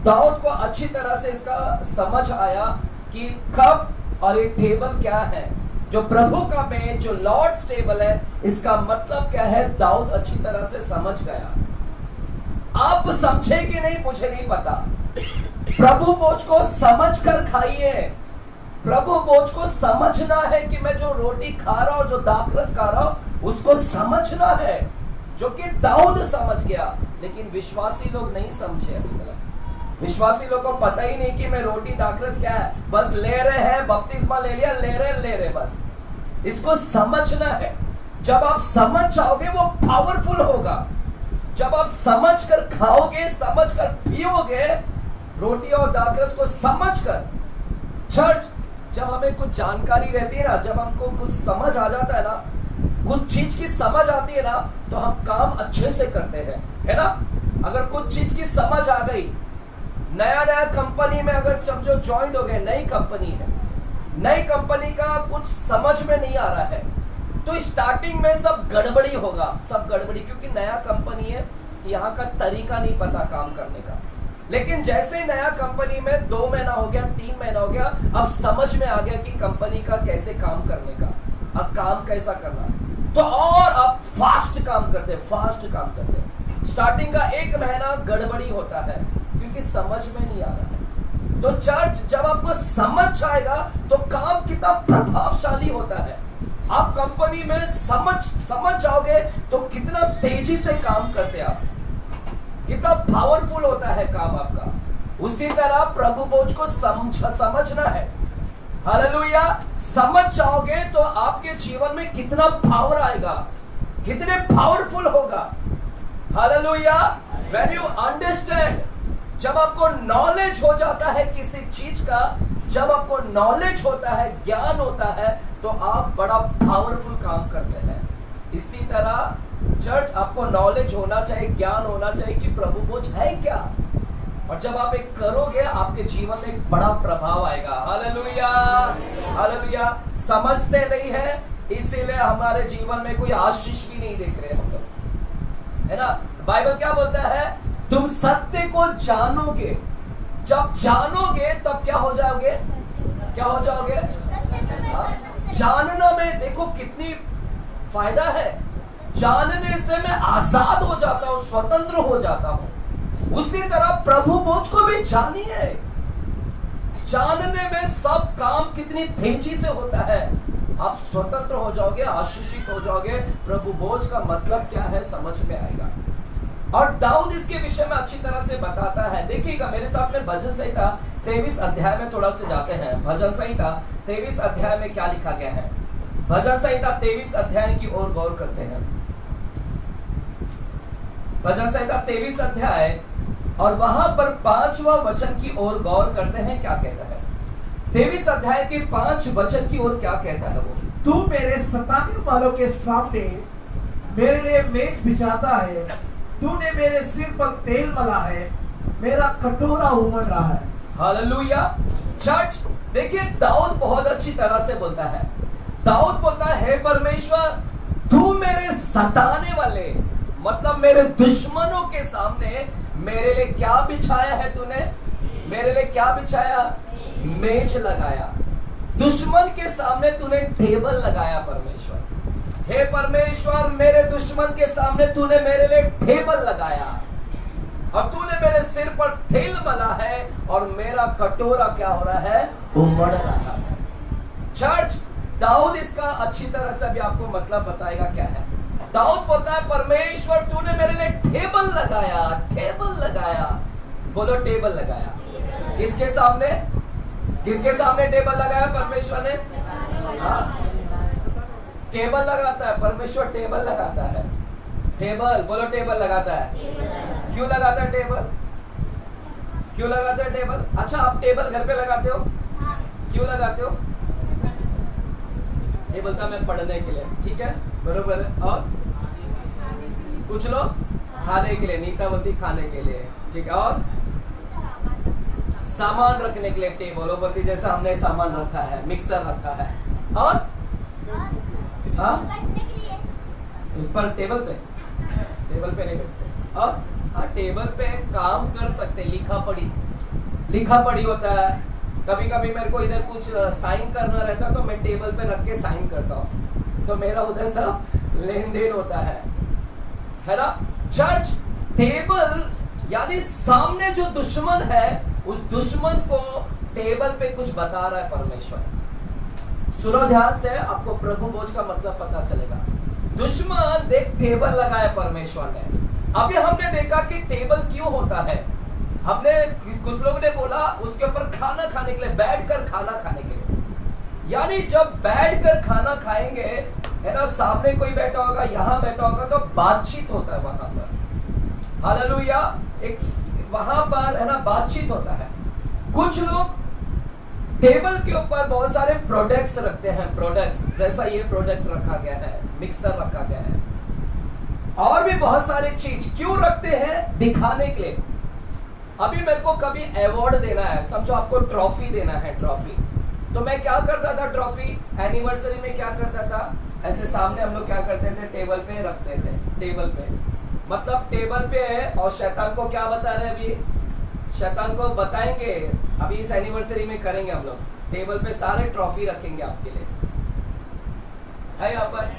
दाऊद को अच्छी तरह से इसका समझ आया कि कप और ये टेबल क्या है, जो प्रभु का मेज, जो लॉर्ड्स टेबल है, इसका मतलब क्या है, दाऊद अच्छी तरह से समझ गया। आप समझे कि नहीं मुझे नहीं पता, प्रभु भोज को समझ कर खाइए। प्रभु भोज को समझना है कि मैं जो रोटी खा रहा हूं, जो दाखरस खा रहा हूं, उसको समझना है, जो कि दाऊद समझ गया। लेकिन विश्वासी लोग नहीं समझे अभी तक। विश्वासी लोग को पता ही नहीं कि मैं रोटी दाखरस क्या है, बस ले रहे हैं, बपतिस्मा ले लिया, ले रहे बस। इसको समझना है। जब आप समझ जाओगे वो पावरफुल होगा। जब आप समझ कर खाओगे, समझ कर पियोगे रोटी और दाखरस को समझ कर। चर्च, जब हमें कुछ जानकारी रहती है ना, जब हमको कुछ समझ आ जाता है ना, कुछ चीज की समझ आती है ना, तो हम काम अच्छे से करते हैं, है ना। अगर कुछ चीज की समझ आ गई, नया कंपनी में अगर समझो ज्वाइन हो गए, नई कंपनी है, नई कंपनी का कुछ समझ में नहीं आ रहा है, तो स्टार्टिंग में सब गड़बड़ी होगा, सब गड़बड़ी, क्योंकि नया कंपनी है, यहाँ का तरीका नहीं पता काम करने का। लेकिन जैसे नया कंपनी में 2 महीना हो गया, 3 महीना हो गया, अब समझ में आ गया कि कंपनी का कैसे काम करने का, अब काम कैसा करना है, तो और आप फास्ट काम करते हैं। स्टार्टिंग का 1 महीना गड़बड़ी होता है क्योंकि समझ में नहीं आ रहा है। तो चर्च, जब आपको समझ आएगा तो काम कितना प्रभावशाली होता है। आप कंपनी में समझ जाओगे तो कितना तेजी से काम करते हैं आप, कितना पावरफुल होता है काम आपका। उसी तरह प्रभु भोज को समझना है। हालेलुया। समझ जाओगे तो आपके जीवन में कितना पावर आएगा, कितने पावरफुल होगा। हालेलुया। व्हेन यू अंडरस्टैंड, जब आपको नॉलेज हो जाता है किसी चीज का, जब आपको नॉलेज होता है, ज्ञान होता है, तो आप बड़ा पावरफुल काम करते हैं। इसी तरह चर्च, आपको नॉलेज होना चाहिए, ज्ञान होना चाहिए कि प्रभु भोज है क्या, और जब आप एक करोगे आपके जीवन में एक बड़ा प्रभाव आएगा। Hallelujah, hallelujah. समझते नहीं है, इसीलिए हमारे जीवन में कोई आशीष भी नहीं देख रहे हम लोग, है ना। बाइबल क्या बोलता है, तुम सत्य को जानोगे, जब जानोगे तब क्या हो जाओगे, क्या हो जाओगे। जानना में देखो कितनी फायदा है, जानने से मैं आजाद हो जाता हूं, स्वतंत्र हो जाता हूं। उसी तरह प्रभु भोज को भी जानिए, जानने में सब काम कितनी तेजी से होता है, आप स्वतंत्र हो जाओगे, आशीषित हो जाओगे। प्रभु भोज का मतलब क्या है समझ में आएगा। और दाऊद इसके विषय में अच्छी तरह से बताता है। देखिएगा मेरे साथ में भजन संहिता 23 अध्याय में थोड़ा से जाते हैं। भजन संहिता 23 अध्याय में क्या लिखा गया है, भजन संहिता 23 अध्याय की ओर गौर करते हैं। भजन संहिता 23 अध्याय और वहां पर 5वां वचन की ओर गौर करते हैं, क्या कहता है। 23 अध्याय के 5 वचन की ओर क्या कहता है वो, तू मेरे सताने वालों के सामने मेरे लिए मेज बिछाता है, तूने मेरे सिर पर तेल मला है, मेरा कटोरा उमड़ रहा है। हालेलुया। चर्च, देखिए दाऊद बहुत अच्छी तरह से बोलता है। दाऊद बोलता है, हे परमेश्वर, तू मेरे सताने वाले मतलब मेरे दुश्मनों के सामने मेरे लिए क्या बिछाया है तूने? मेरे लिए क्या बिछाया? मेज लगाया। दुश्मन के सामने तूने टेबल लगाया परमेश्वर। हे परमेश्वर, मेरे दुश्मन के सामने तूने मेरे लिए टेबल लगाया और तूने मेरे सिर पर तेल मला है और मेरा कटोरा क्या हो रहा है? उमड़ रहा है। चर्च, दाऊद इसका अच्छी तरह से भी आपको मतलब बताएगा क्या है। दाऊद बोलता है परमेश्वर तूने मेरे लिए टेबल लगाया, टेबल लगाया। बोलो टेबल लगाया। किसके सामने? किसके सामने टेबल लगाया परमेश्वर ने? हाँ, टेबल लगाता है परमेश्वर, टेबल लगाता है। टेबल, बोलो टेबल लगाता है। क्यों लगाता है टेबल? क्यों लगाता है टेबल? अच्छा, आप टेबल घर पे लगाते हो? क्यों लगाते हो? ये बोलता मैं पढ़ने के लिए, ठीक है, बरोबर है। और कुछ लोग खाने के लिए, नीता बोलती खाने के लिए, ठीक है। और सामान रखने के लिए टेबल, बोलती जैसा हमने सामान रखा है, मिक्सर रखा है। और हाँ, उस पर टेबल पे नहीं बैठते। और हाँ, टेबल पे काम कर सकते, लिखा पढ़ी होता है। कभी कभी मेरे को इधर कुछ साइन करना रहता तो मैं टेबल पे रख के साइन करता हूँ, तो मेरा उधर सब लेन देन होता है ना। चर्च, टेबल यानी सामने जो दुश्मन है उस दुश्मन को टेबल पे कुछ बता रहा है परमेश्वर। सुनो ध्यान से, आपको प्रभु भोज का मतलब पता चलेगा। दुश्मन देख टेबल लगाया परमेश्वर ने। अभी हमने देखा कि टेबल क्यों होता है। हमने कुछ लोगों ने बोला उसके ऊपर खाना खाने के लिए, बैठकर खाना खाने के लिए। यानी जब बैठकर खाना खाएंगे, है ना, सामने कोई बैठा होगा, यहाँ बैठा होगा, तो बातचीत होता है वहां पर। हालेलुया, एक वहां पर है ना बातचीत होता है। कुछ लोग टेबल के ऊपर बहुत सारे प्रोडक्ट्स रखते हैं, प्रोडक्ट्स जैसा ये प्रोडक्ट रखा गया है, मिक्सर रखा गया है, और भी बहुत सारे चीज क्यों रखते हैं? दिखाने के लिए। अभी मेरे को कभी अवार्ड देना है, समझो आपको ट्रॉफी देना है, ट्रॉफी, तो मैं क्या करता था? ट्रॉफी एनिवर्सरी में क्या करता था? ऐसे सामने हम लोग क्या करते थे? टेबल पे रखते थे। टेबल पे मतलब टेबल पे है, और शैतान को क्या बता रहे हैं? अभी शैतान को बताएंगे, अभी इस एनिवर्सरी में करेंगे हम लोग, टेबल पे सारे ट्रॉफी रखेंगे आपके लिए, है यहाँ पर।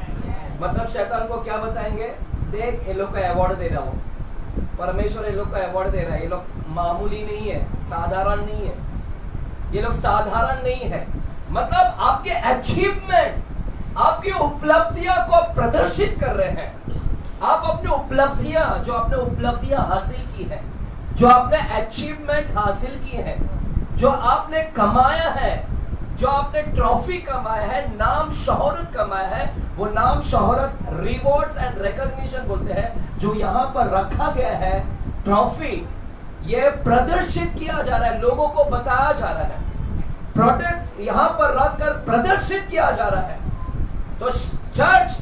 मतलब शैतान को क्या बताएंगे? देख, ये लोग का अवार्ड दे रहा हूँ, परमेश्वर ये लोग का अवार्ड दे रहा है। ये लोग मामूली नहीं है, साधारण नहीं है, ये लोग साधारण नहीं है। मतलब आपके अचीवमेंट, आपकी उपलब्धियां को प्रदर्शित कर रहे हैं। आप अपनी उपलब्धियां, जो आपने उपलब्धियां हासिल की है, जो आपने अचीवमेंट हासिल की है, जो आपने कमाया है, जो आपने ट्रॉफी कमाया है, नाम शोहरत कमाया है, वो नाम शोहरत, रिवॉर्ड्स एंड रिकॉग्निशन बोलते हैं, जो यहाँ पर रखा गया है ट्रॉफी, ये प्रदर्शित किया जा रहा है, लोगों को बताया जा रहा है, प्रोडक्ट यहाँ पर रखकर प्रदर्शित किया जा रहा है। तो चर्च,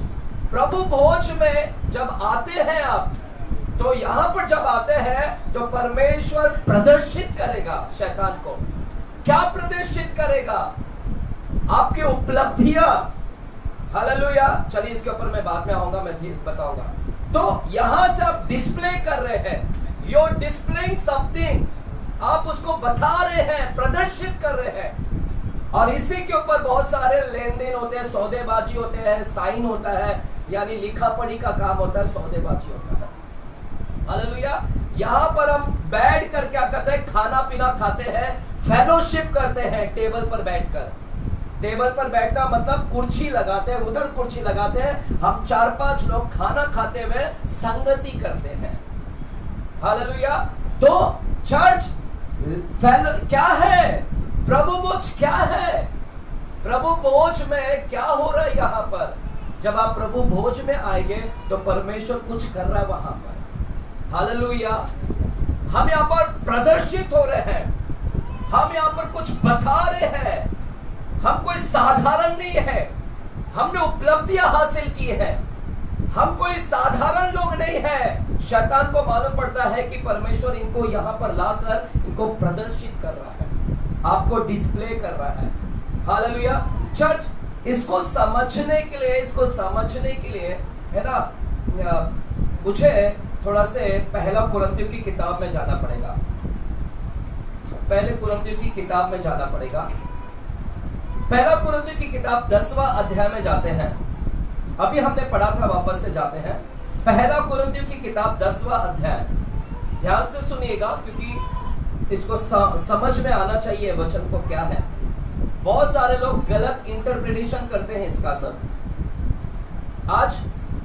प्रभु भोज में जब आते हैं आप, तो यहाँ पर जब आते हैं तो परमेश्वर प्रदर्शित करेगा शैतान को। क्या प्रदर्शित करेगा? आपकी उपलब्धियां। हालेलुया। चलिए इसके ऊपर मैं बाद में आऊंगा, मैं बताऊंगा। तो यहां से आप डिस्प्ले कर रहे हैं, यू आर डिस्प्लेइंग समथिंग, आप उसको बता रहे हैं, प्रदर्शित कर रहे हैं। और इसी के ऊपर बहुत सारे लेन देन होते हैं, सौदेबाजी होते हैं, साइन होता है, यानी लिखा पढ़ी का काम होता है, सौदेबाजी होता है। हालेलुया। यहाँ पर हम बैठ कर क्या करते हैं? खाना पीना खाते हैं, फेलोशिप करते हैं टेबल पर बैठकर। टेबल पर बैठना मतलब कुर्सी लगाते हैं, उधर कुर्सी लगाते हैं, हम 4-5 लोग खाना खाते हुए संगति करते हैं। हालेलुया। तो चर्च क्या है? प्रभु भोज क्या है? प्रभु भोज में क्या हो रहा है? यहाँ पर जब आप प्रभु भोज में आएंगे तो परमेश्वर कुछ कर रहा है वहां पर। हालेलुया। हम यहाँ पर प्रदर्शित हो रहे हैं, हम यहाँ पर कुछ बता रहे हैं। हम कोई साधारण नहीं है, हमने उपलब्धियां हासिल की है, हम कोई साधारण लोग नहीं है। शैतान को मालूम पड़ता है कि परमेश्वर इनको यहाँ पर लाकर इनको प्रदर्शित कर रहा है, आपको डिस्प्ले कर रहा है। हालेलुया। चर्च, इसको समझने के लिए है ना, मुझे थोड़ा से पहला कुरिन्थियों की किताब में जाना पड़ेगा। पहले कुरिन्थियों की किताब में जाना पड़ेगा। पहला कुरिन्थियों की किताब 10वां अध्याय में जाते हैं। अभी हमने पढ़ा था, वापस से जाते हैं। पहला कुरिन्थियों की किताब 10वां अध्याय, ध्यान से सुनिएगा क्योंकि इसको समझ में आना चाहिए वचन को क्या है। बहुत सारे लोग गलत इंटरप्रिटेशन करते हैं इसका सब। आज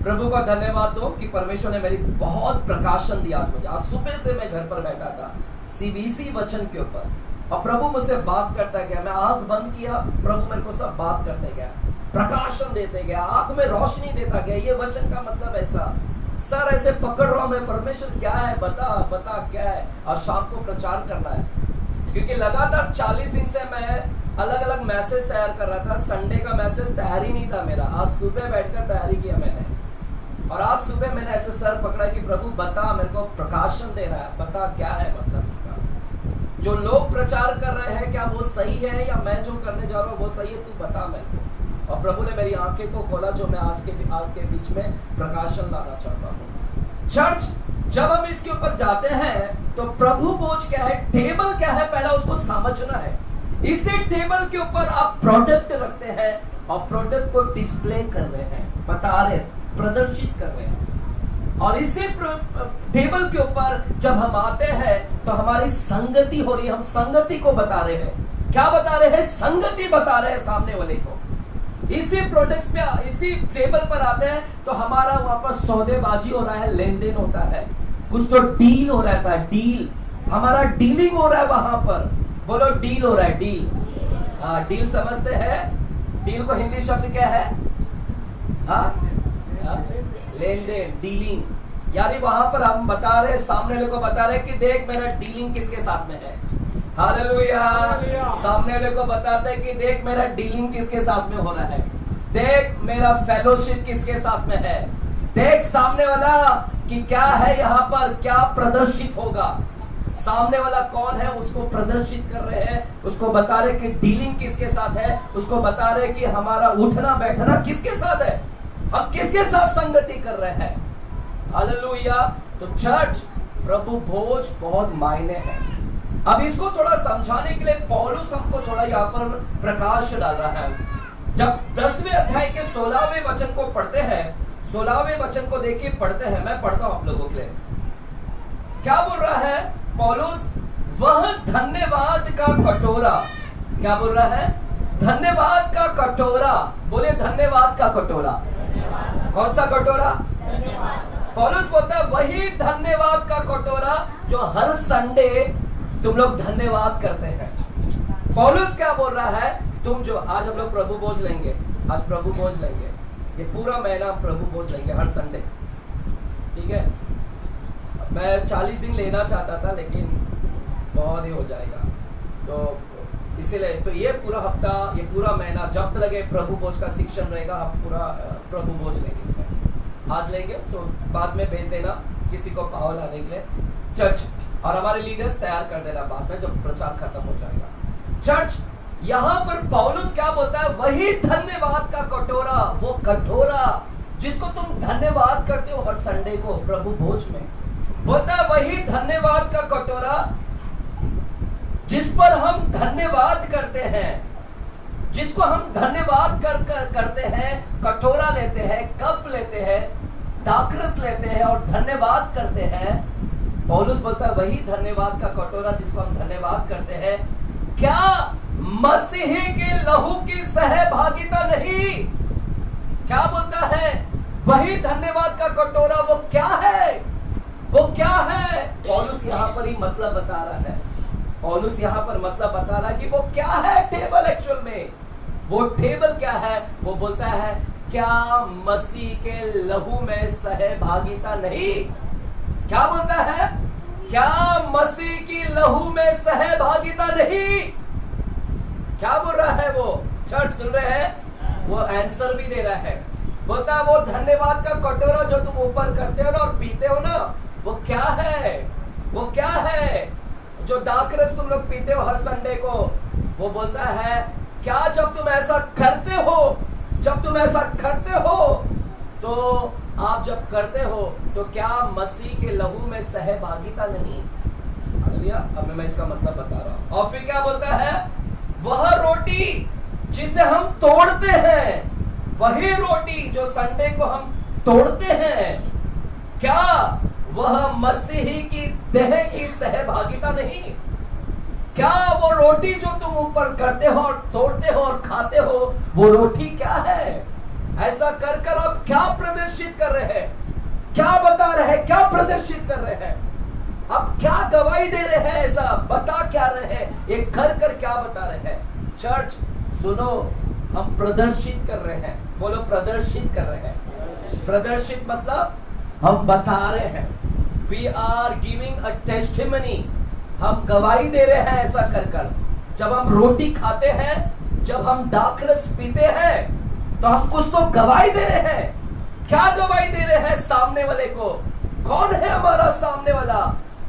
प्रभु का धन्यवाद दो कि परमेश्वर ने मेरी बहुत प्रकाशन दिया। आज मुझे, आज सुबह से मैं घर पर बैठा था सीबीसी वचन के ऊपर, और प्रभु मुझसे बात करता गया। मैं आंख बंद किया, प्रभु मेरे को सब बात करते गया, प्रकाशन देते गया, आंख में रोशनी देता गया। ये वचन का मतलब ऐसा, सर ऐसे पकड़ रहा हूं मैं, परमेश्वर क्या है, बता बता क्या है। और शाम को प्रचार करना है, क्योंकि लगातार 40 दिन से मैं अलग अलग मैसेज तैयार कर रहा था। संडे का मैसेज तैयार ही नहीं था मेरा। आज सुबह बैठकर तैयारी किया मैंने, और आज सुबह मैंने ऐसे सर पकड़ा कि प्रभु बता, मेरे को प्रकाशन दे रहा है, बता क्या है मतलब इसका। जो लोग प्रचार कर रहे हैं क्या वो सही है, या मैं जो करने जा रहा हूँ वो सही है, तू बता मेरे को। और प्रभु ने मेरी आंखें को खोला, जो मैं आज के बीच में प्रकाशन लाना चाहता हूँ। चर्च, जब हम इसके ऊपर जाते हैं तो प्रभु बोझ क्या है, टेबल क्या है, पहला उसको समझना है। इसी टेबल के ऊपर आप प्रोडक्ट रखते हैं और प्रोडक्ट को डिस्प्ले कर रहे हैं, बता रहे, प्रदर्शित कर रहे हैं। और इसी टेबल के ऊपर जब हम आते हैं तो हमारी संगति हो रही है, हम संगति को बता रहे हैं। क्या बता रहे हैं? संगति बता रहे हैं सामने वाले को। इसी प्रोडक्ट्स पे, इसी टेबल पर आते हैं तो हमारा वहां पर सौदेबाजी हो रहा है, लेन देन होता है, कुछ तो डील हो रहता है, डील, हमारा डीलिंग हो रहा है वहां पर। बोलो डील हो रहा है, डील। डील समझते हैं? डील को हिंदी शब्द क्या है? लेन देन, डीलिंग। यानी वहां पर हम बता रहे, सामने वाले को बता रहे कि देख मेरा डीलिंग किसके साथ में है। हालेलुया। सामने वाले को बताते हैं कि देख मेरा डीलिंग किसके साथ में हो रहा है, देख मेरा फेलोशिप किसके साथ में है, देख सामने वाला कि क्या है, यहाँ पर क्या प्रदर्शित होगा। सामने वाला कौन है उसको प्रदर्शित कर रहे हैं, उसको बता रहे कि डीलिंग किसके साथ है, उसको बता रहे कि हमारा उठना बैठना किसके साथ है, हम किसके साथ संगति कर रहे हैं। हालेलुया। तो चर्च, प्रभु भोज बहुत मायने है। अब इसको थोड़ा समझाने के लिए पौलुस हमको थोड़ा यहाँ पर प्रकाश डाल रहा है। जब 10वें अध्याय के 16वें वचन को पढ़ते हैं, 16वें वचन को देखिए, पढ़ते हैं, मैं पढ़ता हूं आप लोगों के लिए। क्या बोल रहा है पौलुस? वह धन्यवाद का कटोरा, क्या बोल रहा है? धन्यवाद का कटोरा। बोले धन्यवाद का कटोरा। कौन सा कटोरा? पौलुस बोलता है वही धन्यवाद का कटोरा जो हर संडे तुम लोग धन्यवाद करते हैं। पौलुस क्या बोल रहा है? तुम जो आज हम लोग प्रभु भोज लेंगे, आज प्रभु भोज लेंगे, ये पूरा महीना प्रभु भोज लेंगे हर संडे, ठीक है। मैं 40 दिन लेना चाहता था लेकिन बहुत ही हो जाएगा, तो इसीलिए तो ये पूरा हफ्ता, ये पूरा महीना जब तक लगे प्रभु भोज का शिक्षण रहेगा, आप पूरा प्रभु भोज लेंगे। इसमें आज लेंगे तो बाद में भेज देना किसी को पाव लाने के लिए चर्च, और हमारे लीडर्स तैयार कर देना बाद में जब प्रचार खत्म हो जाएगा। चर्च, यहाँ पर पौलुस क्या बोलता है? वही धन्यवाद का कटोरा, वो कटोरा जिसको तुम धन्यवाद करते हो हर संडे को प्रभु भोज में, बोलता है वही धन्यवाद का कटोरा जिस पर हम धन्यवाद करते हैं, जिसको हम धन्यवाद करते हैं, कटोरा लेते हैं, कप लेते हैं, दाखरस लेते हैं और धन्यवाद करते हैं। पौलुस बोलता है वही धन्यवाद का कटोरा जिसको हम धन्यवाद करते हैं, क्या मसीह के लहू की सहभागिता नहीं? क्या बोलता है? वही धन्यवाद का कटोरा, वो क्या है? वो क्या है? पौलुस यहाँ पर ही मतलब बता रहा है। पौलुस यहाँ पर मतलब बता रहा है कि वो क्या है टेबल। एक्चुअल में वो टेबल क्या है? वो बोलता है क्या मसीह के लहू में सहभागिता नहीं? क्या बोलता है? क्या मसीह की लहू में सहभागिता नहीं? क्या बोल रहा है वो? चर्च सुन रहे हैं? वो आंसर भी दे रहा है। बोलता है वो धन्यवाद का कटोरा जो तुम ऊपर करते हो ना और पीते हो ना, वो क्या है? वो क्या है जो दाखरस तुम लोग पीते हो हर संडे को? वो बोलता है क्या जब तुम ऐसा करते हो जब तुम ऐसा करते हो तो आप जब करते हो तो क्या मसीह के लहू में सहभागिता नहीं? हालेलुया। अब मैं इसका मतलब बता रहा हूं। और फिर क्या बोलता है? वह रोटी जिसे हम तोड़ते हैं, वही रोटी जो संडे को हम तोड़ते हैं, क्या वह मसीही की देह की सहभागिता नहीं? क्या वो रोटी जो तुम ऊपर करते हो और तोड़ते हो और खाते हो, वो रोटी क्या है? ऐसा कर कर आप क्या प्रदर्शित कर रहे हैं? क्या बता रहे हैं? क्या प्रदर्शित कर रहे हैं? आप क्या गवाही दे रहे हैं? ऐसा बता क्या रहे हैं? ये कर कर क्या बता रहे हैं? चर्च सुनो, हम प्रदर्शित कर रहे हैं। बोलो, प्रदर्शित कर रहे हैं। प्रदर्शित मतलब हम बता रहे हैं। We are giving a testimony। हम गवाही दे रहे हैं ऐसा कर कर। जब हम रोटी खाते हैं, जब हम दाखरस पीते हैं, तो हम कुछ तो गवाही दे रहे हैं। क्या गवाही दे रहे हैं सामने वाले को? कौन है हमारा सामने वाला?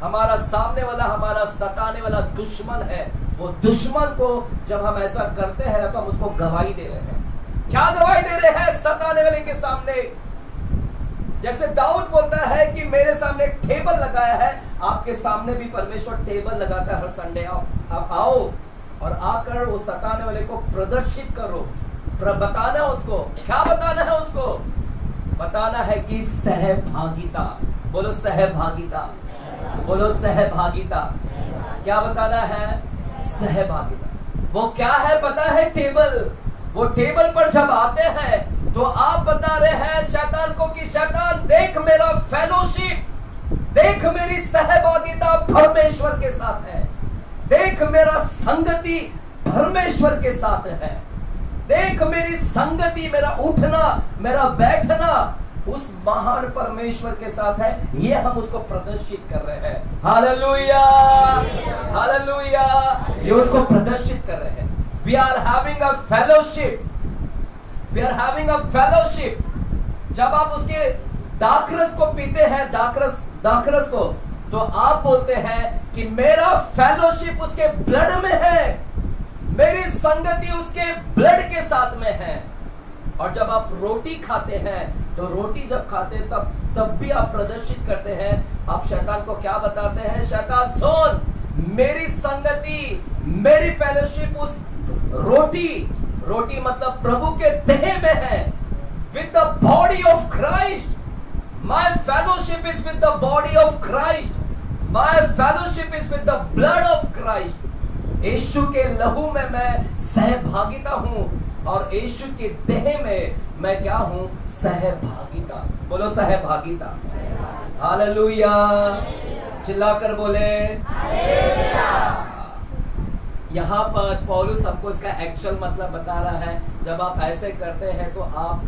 हमारा सामने वाला हमारा सताने वाला दुश्मन है। वो दुश्मन को जब हम ऐसा करते हैं तो हम उसको गवाही दे रहे हैं। क्या गवाही दे रहे हैं सताने वाले के सामने? जैसे दाऊद बोलता है कि मेरे सामने एक टेबल लगाया है, आपके सामने भी परमेश्वर टेबल लगाता है हर संडे। आप आओ और आकर वो सताने वाले को प्रदर्शित करो। बताना उसको, क्या बताना है उसको? बताना है कि सहभागिता। बोलो सहभागिता, बोलो सहभागिता। क्या बताना है? सहभागिता। वो क्या है पता है? टेबल। वो टेबल पर जब आते हैं तो आप बता रहे हैं शैतान को कि शैतान देख मेरा फेलोशिप, देख मेरी सहभागिता परमेश्वर के साथ है, देख मेरा संगति परमेश्वर के साथ है, देख मेरी संगति, मेरा उठना, मेरा बैठना उस महान परमेश्वर के साथ है। ये हम उसको प्रदर्शित कर रहे हैं। Hallelujah, hallelujah. ये उसको प्रदर्शित कर रहे हैं। We are having a fellowship. We are having a fellowship. जब आप उसके दाखरस को पीते हैं, दाखरस को, तो आप बोलते हैं कि मेरा फेलोशिप उसके ब्लड में है, मेरी संगति उसके ब्लड के साथ में है। और जब आप रोटी खाते हैं तो रोटी जब खाते हैं तब भी आप प्रदर्शित करते हैं। आप शैतान को क्या बताते हैं? शैतान सुन, मेरी संगति, मेरी फेलोशिप उस रोटी मतलब प्रभु के देह में है। With the body of Christ, my fellowship is with the body of Christ, my fellowship is with the blood of Christ. Yeshu के लहू में मैं सहभागिता हूं और यीशु के देह में मैं क्या हूं? सहभागिता। बोलो सहभागिता। हालेलुया। चिल्लाकर बोले हालेलुया। यहाँ पर पौलुस हमको इसका एक्चुअल मतलब बता रहा है। जब आप ऐसे करते हैं तो आप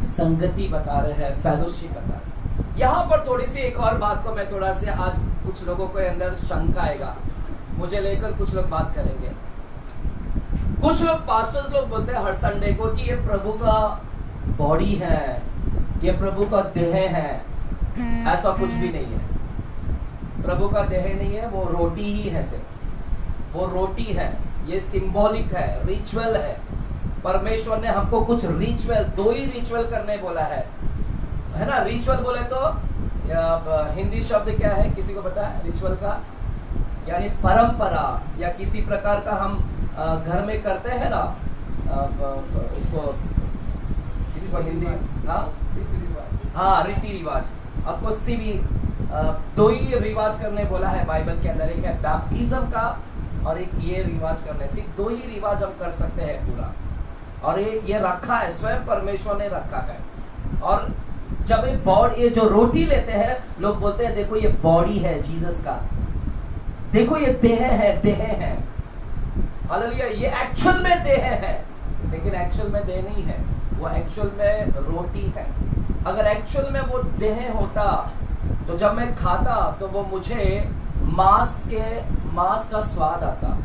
संगति बता रहे हैं, फेलोशिप बता रहे हैं। यहाँ पर थोड़ी सी एक और बात को मैं थोड़ा से आज कुछ लोगों के अंदर शंका आएगा, मुझे लेकर कुछ लोग बात करेंगे। कुछ लोग पास्टर्स लोग बोलते हैं हर संडे को कि ये प्रभु का बॉडी है, ये प्रभु का देह है। ऐसा कुछ भी नहीं है। प्रभु का देह नहीं है, वो रोटी ही है। सिर्फ वो रोटी है। ये सिंबॉलिक है, रिचुअल है। परमेश्वर ने हमको कुछ रिचुअल, 2 ही रिचुअल करने बोला है ना? रिचुअल बोले तो हिंदी शब्द क्या है, किसी को पता है? रिचुअल का यानी परंपरा या किसी प्रकार का हम घर में करते हैं ना, उसको किसी को हिंदी, हाँ रीति रिवाज। आपको भी 2 ही रिवाज करने बोला है बाइबल के अंदर। एक है बैप्टिज्म का और एक ये रिवाज करने। सिर्फ 2 ही रिवाज हम कर सकते हैं पूरा। और ये रखा है, स्वयं परमेश्वर ने रखा है। और जब ये जो रोटी लेते हैं, लोग बोलते हैं देखो ये बॉडी है जीसस का, देखो ये देह है। हालेलुया। ये एक्चुअल में देह है, लेकिन एक्चुअल में देह नहीं है, वो एक्चुअल में रोटी है। अगर एक्चुअल में वो देह होता तो जब मैं खाता तो वो मुझे मांस का स्वाद आता।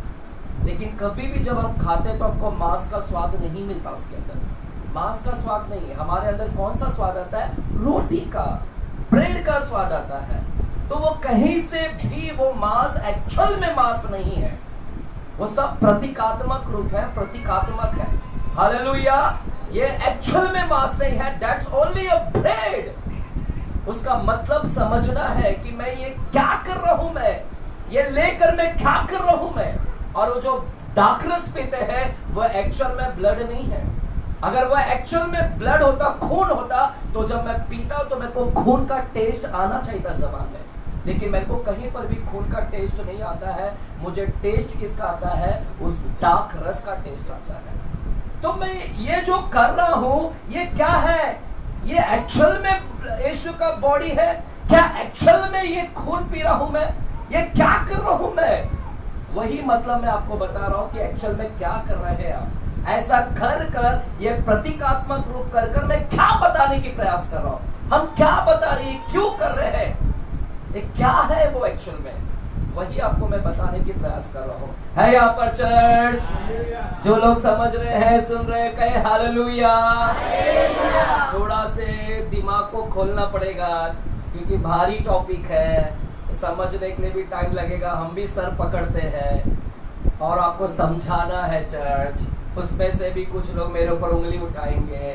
लेकिन कभी भी जब हम खाते तो हमको मांस का स्वाद नहीं मिलता। उसके अंदर मांस का स्वाद नहीं है। हमारे अंदर कौन सा स्वाद आता है? रोटी का, ब्रेड का स्वाद आता है। तो वो कहीं से भी वो मांस एक्चुअल में मांस नहीं है। वो सब प्रतीकात्मक रूप है, प्रतीकात्मक है। हालेलुया। ये एक्चुअल में मांस नहीं है, दैट्स ओनली अ ब्रेड। उसका मतलब समझना है कि मैं ये क्या कर रहा हूं, मैं ये लेकर मैं क्या कर रहा हूं मैं। और वो जो दाखरस पीते हैं वो एक्चुअल में ब्लड नहीं है। अगर वो एक्चुअल में ब्लड होता, खून होता, तो जब मैं पीता तो मेरे को खून का टेस्ट आना चाहिए था जबान में, लेकिन मेरे को कहीं पर भी खून का टेस्ट नहीं आता है। मुझे टेस्ट किसका आता है? उस दाख रस का टेस्ट आता है। तो मैं ये जो कर रहा हूं ये क्या है? ये एक्चुअल में यीशु का बॉडी है क्या? एक्चुअल में ये खून पी रहा हूं मैं? ये क्या कर रहा हूं मैं? वही मतलब मैं आपको बता रहा हूं कि एक्चुअल में क्या कर रहे हैं आप। ऐसा कर कर, ये प्रतीकात्मक रूप कर कर मैं क्या बताने की प्रयास कर रहा हूं? हम क्या बता रहे हैं, क्यों कर रहे हैं, ये क्या है वो एक्चुअल में, वही आपको मैं बताने की प्रयास कर रहा हूं। है यहाँ पर चर्च? जो लोग समझ रहे हैं, सुन रहे हैं, कहे हालेलुया। थोड़ा से दिमाग को खोलना पड़ेगा क्योंकि भारी टॉपिक है, समझने के लिए भी टाइम लगेगा। हम भी सर पकड़ते हैं और आपको समझाना है चर्च। उसमें से भी कुछ लोग मेरे ऊपर उंगली उठाएंगे।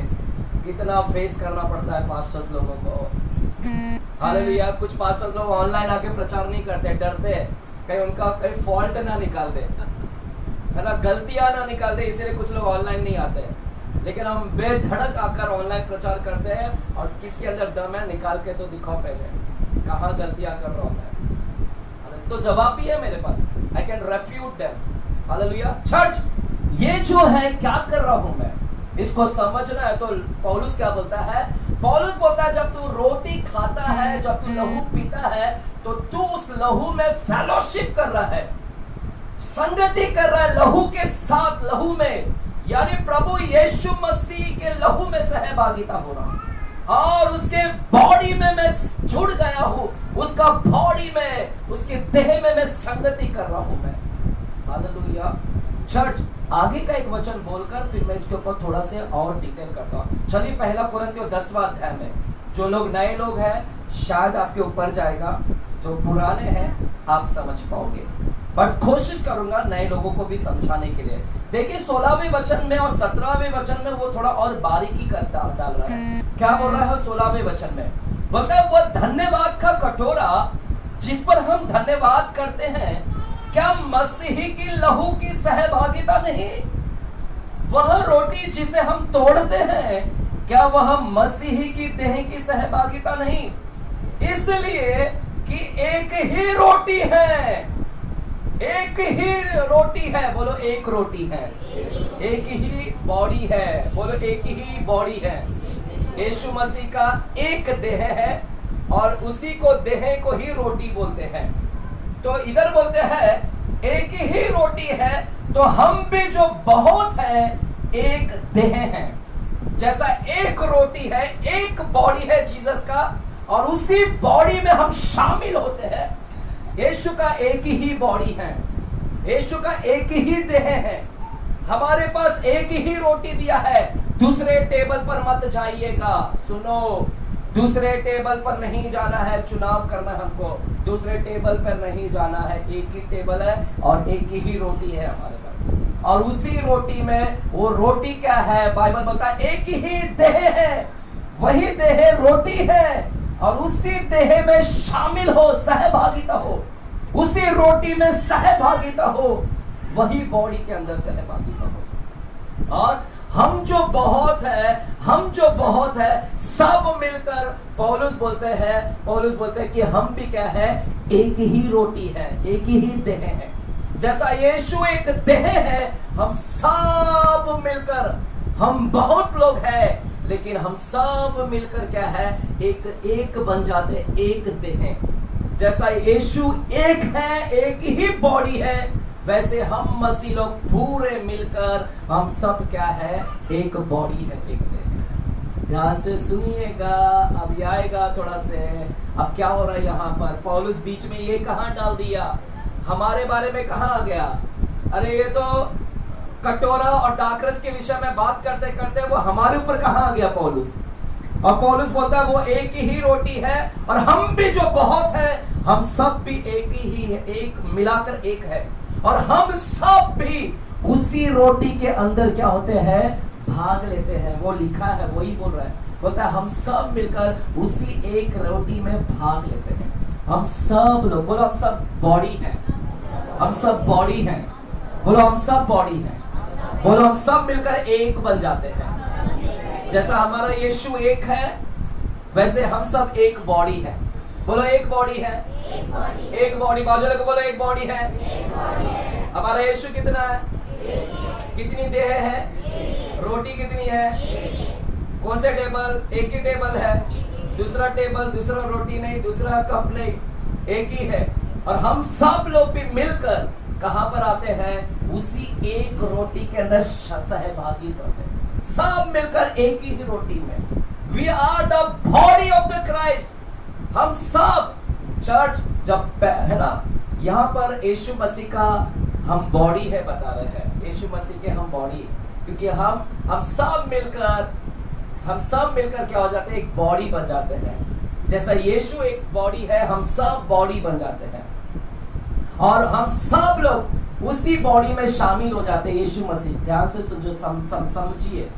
कितना फेस करना पड़ता है पास्टर्स लोगों को। हालेलुया। कुछ पास्टर्स लोग ऑनलाइन आके प्रचार नहीं करते, डरते हैं कहीं उनका कहीं फॉल्ट ना निकाल दे, है ना, गलतियां ना निकाल दे, इसलिए कुछ लोग ऑनलाइन नहीं आते। लेकिन हम बेधड़क आकर ऑनलाइन प्रचार करते हैं और किसके अंदर दम है निकाल के तो दिखाओ पहले कहाँ गलतियां कर रहा हूं मैं। तो जवाब भी है मेरे पास, I can refute them. Hallelujah. Church, ये जो है क्या कर रहा हूं मैं, इसको समझना है। तो पौलुस क्या बोलता है? पौलुस बोलता है जब तू रोटी खाता है, जब तू लहू पीता है, तो तू उस लहू में फेलोशिप कर रहा है, संगति कर रहा है लहू के साथ। लहू में यानी प्रभु यीशु मसीह के लहू में सहभागिता हो रहा हूं और उसके बॉडी में मैं जुड़ गया हूं, उसका बॉडी में, उसके देह में मैं संगति कर रहा हूं मैं। हालेलुया। चर्च, आगे का एक वचन बोलकर फिर मैं इसके ऊपर थोड़ा से और डिटेल करता हूं। चलिए पहला कुरिन्थियों 10वां अध्याय में, जो लोग नए लोग हैं शायद आपके ऊपर जाएगा, जो पुराने हैं आप समझ पाओगे, बट कोशिश करूंगा नए लोगों को भी समझाने के लिए। देखिए 16वें वचन में और 17वें वचन में वो थोड़ा और बारीकी करता डाल रहा है। क्या बोल रहा है 16वें वचन में? बोलता है वो धन्यवाद का कटोरा जिस पर हम धन्यवाद करते हैं, क्या मसीही की लहू की सहभागिता नहीं? वह रोटी जिसे हम तोड़ते हैं, क्या वह मसीही की देह की सहभागिता नहीं? इसलिए कि एक ही रोटी है, एक ही रोटी है। बोलो एक रोटी है। एक ही बॉडी है। बोलो एक ही बॉडी है। यीशु मसीह का एक देह है और उसी को देह को ही रोटी बोलते हैं। तो इधर बोलते हैं एक ही रोटी है, तो हम भी जो बहुत है एक देह है। जैसा एक रोटी है, एक बॉडी है जीसस का, और उसी बॉडी में हम शामिल होते हैं। यीशु का एक ही बॉडी है, यीशु का एक ही देह है। हमारे पास एक ही रोटी दिया है। दूसरे टेबल पर मत जाइएगा। सुनो, दूसरे टेबल पर नहीं जाना है, चुनाव करना है हमको। दूसरे टेबल पर नहीं जाना है, एक ही टेबल है और एक ही रोटी है हमारे पास। और उसी रोटी में, वो रोटी क्या है? बाइबल बोलता है एक ही देह है, वही देह रोटी है, और उसी देह में शामिल हो, सहभागिता हो, उसी रोटी में सहभागिता हो, वही बॉडी के अंदर सहभागिता हो। और हम जो बहुत है, हम जो बहुत है, सब मिलकर पौलुस बोलते हैं कि हम भी क्या है? एक ही रोटी है, एक ही देह है। जैसा यीशु एक देह है, हम सब मिलकर, हम बहुत लोग हैं लेकिन हम सब मिलकर क्या है? एक बन जाते, एक देह। जैसा यीशु एक है, एक ही बॉडी है, वैसे हम मसीह लोग पूरे मिलकर हम सब क्या है? एक बॉडी है, एक देह। ध्यान से सुनिएगा, अब आएगा थोड़ा से। अब क्या हो रहा है यहाँ पर? पौलुस बीच में ये कहाँ डाल दिया? हमारे बारे में कहाँ आ गया? अरे ये तो कटोरा और दाखरस के विषय में बात करते करते वो हमारे ऊपर कहाँ आ गया पौलुस? और पौलुस बोलता है वो एक ही रोटी है, और हम भी जो बहुत है, हम सब भी एक ही है, एक मिलाकर एक है, और हम सब भी उसी रोटी के अंदर क्या होते हैं? भाग लेते हैं। वो लिखा है, वही बोल रहा है, बोलता है हम सब मिलकर उसी एक रोटी में भाग लेते हैं। हम सब लोग, बोलो हम सब बॉडी हैं, हम सब बॉडी हैं, बोलो हम सब बॉडी हैं, बोलो हम सब मिलकर एक बन जाते हैं। जैसा हमारा यीशु एक है, वैसे हम सब एक बॉडी है। बोलो एक बॉडी है, एक बॉडी। बाजू को बोलो एक बॉडी है। हमारा यीशु कितना है? कितनी देह है? रोटी कितनी है? कौन से टेबल? एक ही टेबल है, दूसरा टेबल, दूसरा रोटी नहीं, दूसरा कप नहीं, एक ही है। और हम सब लोग भी मिलकर कहां पर आते हैं? उसी एक रोटी के अंदर सहभागी होते हैं, सब मिलकर एक ही रोटी में। We are the body of the Christ. हम सब चर्च जब है ना, यहाँ पर यीशु मसीह का हम बॉडी है बता रहे हैं, यीशु मसीह के हम बॉडी, क्योंकि हम सब मिलकर क्या हो जाते हैं? एक बॉडी बन जाते हैं। जैसा यीशु एक बॉडी है, हम सब बॉडी बन जाते हैं और हम सब लोग उसी बॉडी में शामिल हो जाते हैं। यीशु मसीह, ध्यान से सुनो, समझिए,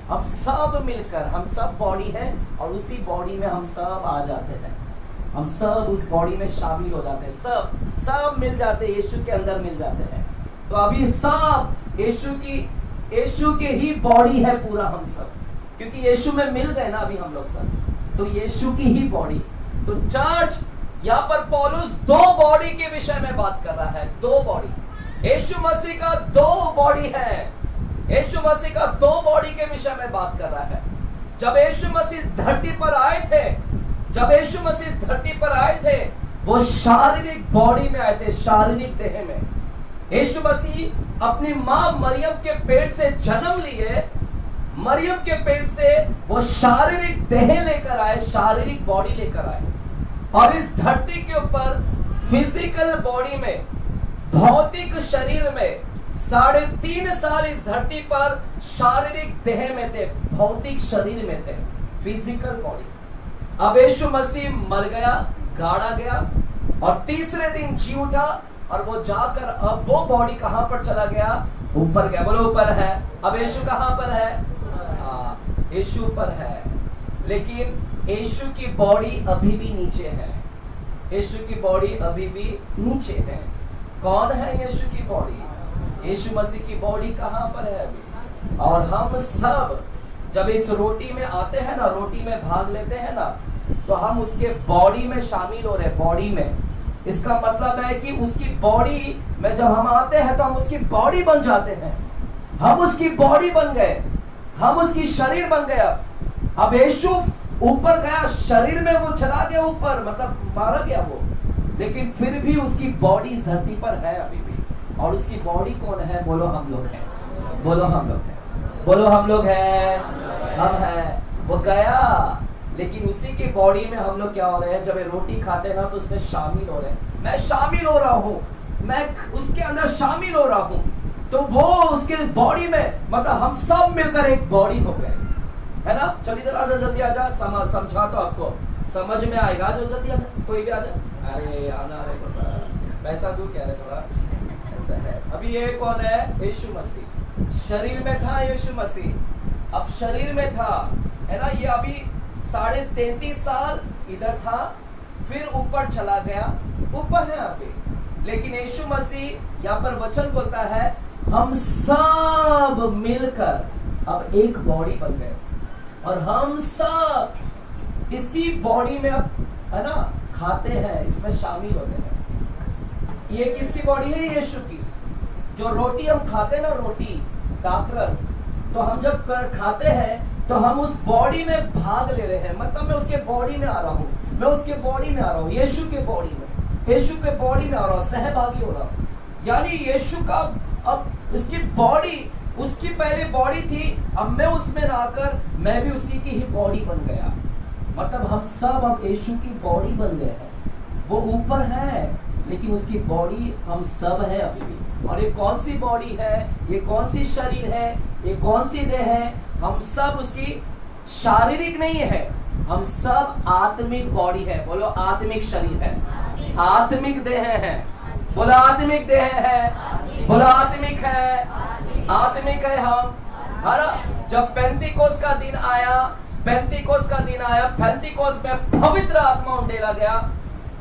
हम सब मिलकर, हम सब बॉडी है और उसी बॉडी में हम सब आ जाते हैं। हम सब उस बॉडी में शामिल हो जाते हैं, सब मिल जाते हैं, यीशु के अंदर मिल जाते हैं। तो अभी सब यीशु के ही बॉडी है पूरा हम सब, क्योंकि यीशु में मिल गए ना अभी हम लोग सब, तो यीशु की ही बॉडी। तो चर्च यहाँ पर पौलुस दो बॉडी के विषय में बात कर रहा है, दो बॉडी। यीशु मसीह का दो बॉडी है, यीशु मसीह का दो बॉडी के विषय में बात कर रहा है। जब यीशु मसीह धरती पर आए थे, जब यीशु मसीह धरती पर आए थे, वो शारीरिक बॉडी में आए थे, शारीरिक देह में। यीशु मसीह अपनी मां मरियम के पेट से जन्म लिए, मरियम के पेट से वो शारीरिक देह लेकर आए, शारीरिक बॉडी लेकर आए, और इस धरती के ऊपर फिजिकल बॉडी में, भौतिक शरीर में 3.5 साल इस धरती पर शारीरिक देह में थे, भौतिक शरीर में थे, फिजिकल बॉडी। अब यीशु मसीह मर गया, गाड़ा गया और तीसरे दिन जी उठा, और वो जाकर अब वो बॉडी कहां पर चला गया? ऊपर गया। बोलो ऊपर है। अब यीशु कहां पर है? यीशु ऊपर है, लेकिन यीशु की बॉडी अभी भी नीचे है, यीशु की बॉडी अभी भी नीचे है। कौन है यीशु की बॉडी? यीशु मसीह की बॉडी कहां पर है अभी? और हम सब जब इस रोटी में आते हैं ना, रोटी में भाग लेते हैं ना, तो हम उसके बॉडी में शामिल हो रहे हैं, बॉडी में। इसका मतलब है कि उसकी बॉडी में जब हम आते हैं तो हम उसकी बॉडी बन जाते हैं, हम उसकी बॉडी बन गए, हम उसकी शरीर बन गया। अब यीशु ऊपर गया, शरीर में वो चला गया ऊपर, मतलब मारा गया वो, लेकिन फिर भी उसकी बॉडी इस धरती पर है अभी भी। और उसकी बॉडी कौन है? बोलो हम लोग हैं, बोलो हम लोग हैं, बोलो हम लोग हैं, हम हैं। वो गया, लेकिन उसी की बॉडी में हम लोग क्या हो रहे हैं? जब ये रोटी खाते हैं ना, तो उसमें शामिल हो रहे हैं। मैं शामिल हो रहा हूँ, मैं उसके अंदर शामिल हो रहा हूँ, तो वो उसके बॉडी में, मतलब हम सब मिलकर एक बॉडी हो गए, है ना। चलिए आजा, जल्दी आजा, समझा तो आपको समझ में आएगा। जो जल्दी आजा, कोई भी आजा। अरे आना, अरे पैसा दूं क्या? थोड़ा ऐसा है। अभी ये कौन है? यीशु मसीह। शरीर में था यीशु मसीह, अब शरीर में था, है ना। ये अभी 33.5 साल इधर था, फिर ऊपर चला गया, ऊपर है अभी। लेकिन यीशु मसीह यहाँ पर वचन बोलता है, हम सब मिलकर अब एक बॉडी बन गए, और हम सब इसी बॉडी में अब, है ना, खाते हैं, इसमें शामिल होते हैं। ये किसकी बॉडी है? यीशु की। जो रोटी हम खाते हैं ना, रोटी दाखरस, तो हम जब खाते हैं तो हम उस बॉडी में भाग ले रहे हैं, मतलब मैं उसके बॉडी में आ रहा हूँ, मैं उसके बॉडी में आ रहा हूँ, यीशु के बॉडी में, यीशु के बॉडी में आ रहा हूँ, सहभागी हो रहा हूँ। यानी यीशु का अब उसकी बॉडी, उसकी पहले बॉडी थी, अब मैं उसमें आकर मैं भी उसी की ही बॉडी बन गया। मतलब हम सब अब यीशु की बॉडी बन गए हैं। वो ऊपर है, लेकिन उसकी बॉडी हम सब है अभी भी। और ये कौन सी बॉडी है? ये कौन सी शरीर है? ये कौन सी देह है? हम सब उसकी शारीरिक नहीं है, हम सब आत्मिक बॉडी है। बोलो आत्मिक शरीर है, आत्मिक देह है, बोलो आत्मिक देह है, बोलो आत्मिक है, आत्मिक है हम, है ना। जब पेंतीकोस का दिन आया, पेंतीकोस का दिन आया, पेंतीकोस में पवित्र आत्मा उंडेला गया,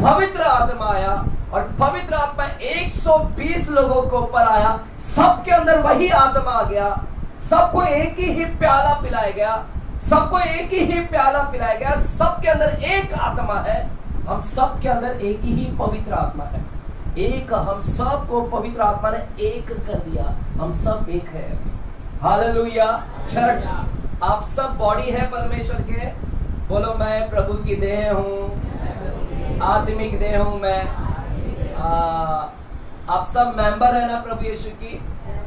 पवित्र आत्मा आया और पवित्र आत्मा 120 लोगों के ऊपर आया। सबके अंदर वही आत्मा आ गया, सबको एक ही प्याला पिलाया गया, सबको एक ही प्याला पिलाया गया। सबके अंदर एक आत्मा है, हम सबके अंदर एक ही पवित्र आत्मा है। एक, हम सबको पवित्र आत्मा ने एक कर दिया, हम सब एक है। हालेलुया। चर्च, आप सब बॉडी है परमेश्वर के। बोलो मैं प्रभु की देह हूँ, आत्मिक देह हूँ मैं। आप सब मेंबर है ना प्रभु यीशु की।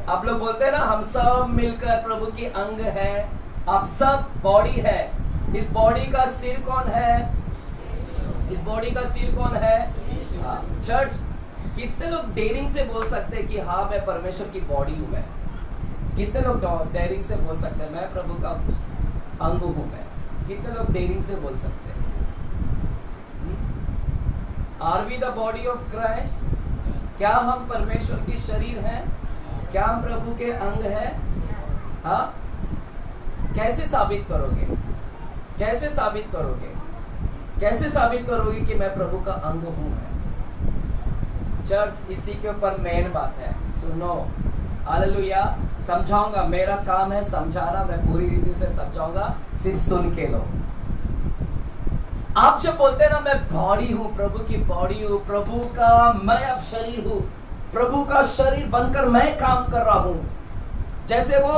आप लोग बोलते हैं ना हम सब मिलकर प्रभु की अंग है। आप सब बॉडी है। इस बॉडी का सिर कौन है? इस बॉडी का सिर कौन है? चर्च, कितने लोग डेयरिंग से बोल सकते हैं कि हाँ मैं परमेश्वर की बॉडी हूं मैं? कितने लोग डेयरिंग से बोल सकते हैं मैं प्रभु का अंग हूं मैं? कितने लोग डेयरिंग से बोल सकते हैं? Are we the body of Christ? क्या हम परमेश्वर की शरीर हैं? क्या हम प्रभु के अंग हैं? हाँ? कैसे साबित करोगे? कैसे साबित करोगे? कैसे साबित करोगे कि मैं प्रभु का अंग हूं? चर्च, इसी के ऊपर मेन बात है। सुनो, हालेलुया। समझाऊंगा, मेरा काम है समझाना, मैं पूरी रीति से समझाऊंगा, सिर्फ सुन के लो। आप जब बोलते हैं ना मैं बॉडी हूं, प्रभु की बॉडी हूं, प्रभु का मैं अब शरीर हूं, प्रभु का शरीर बनकर मैं काम कर रहा हूं। जैसे वो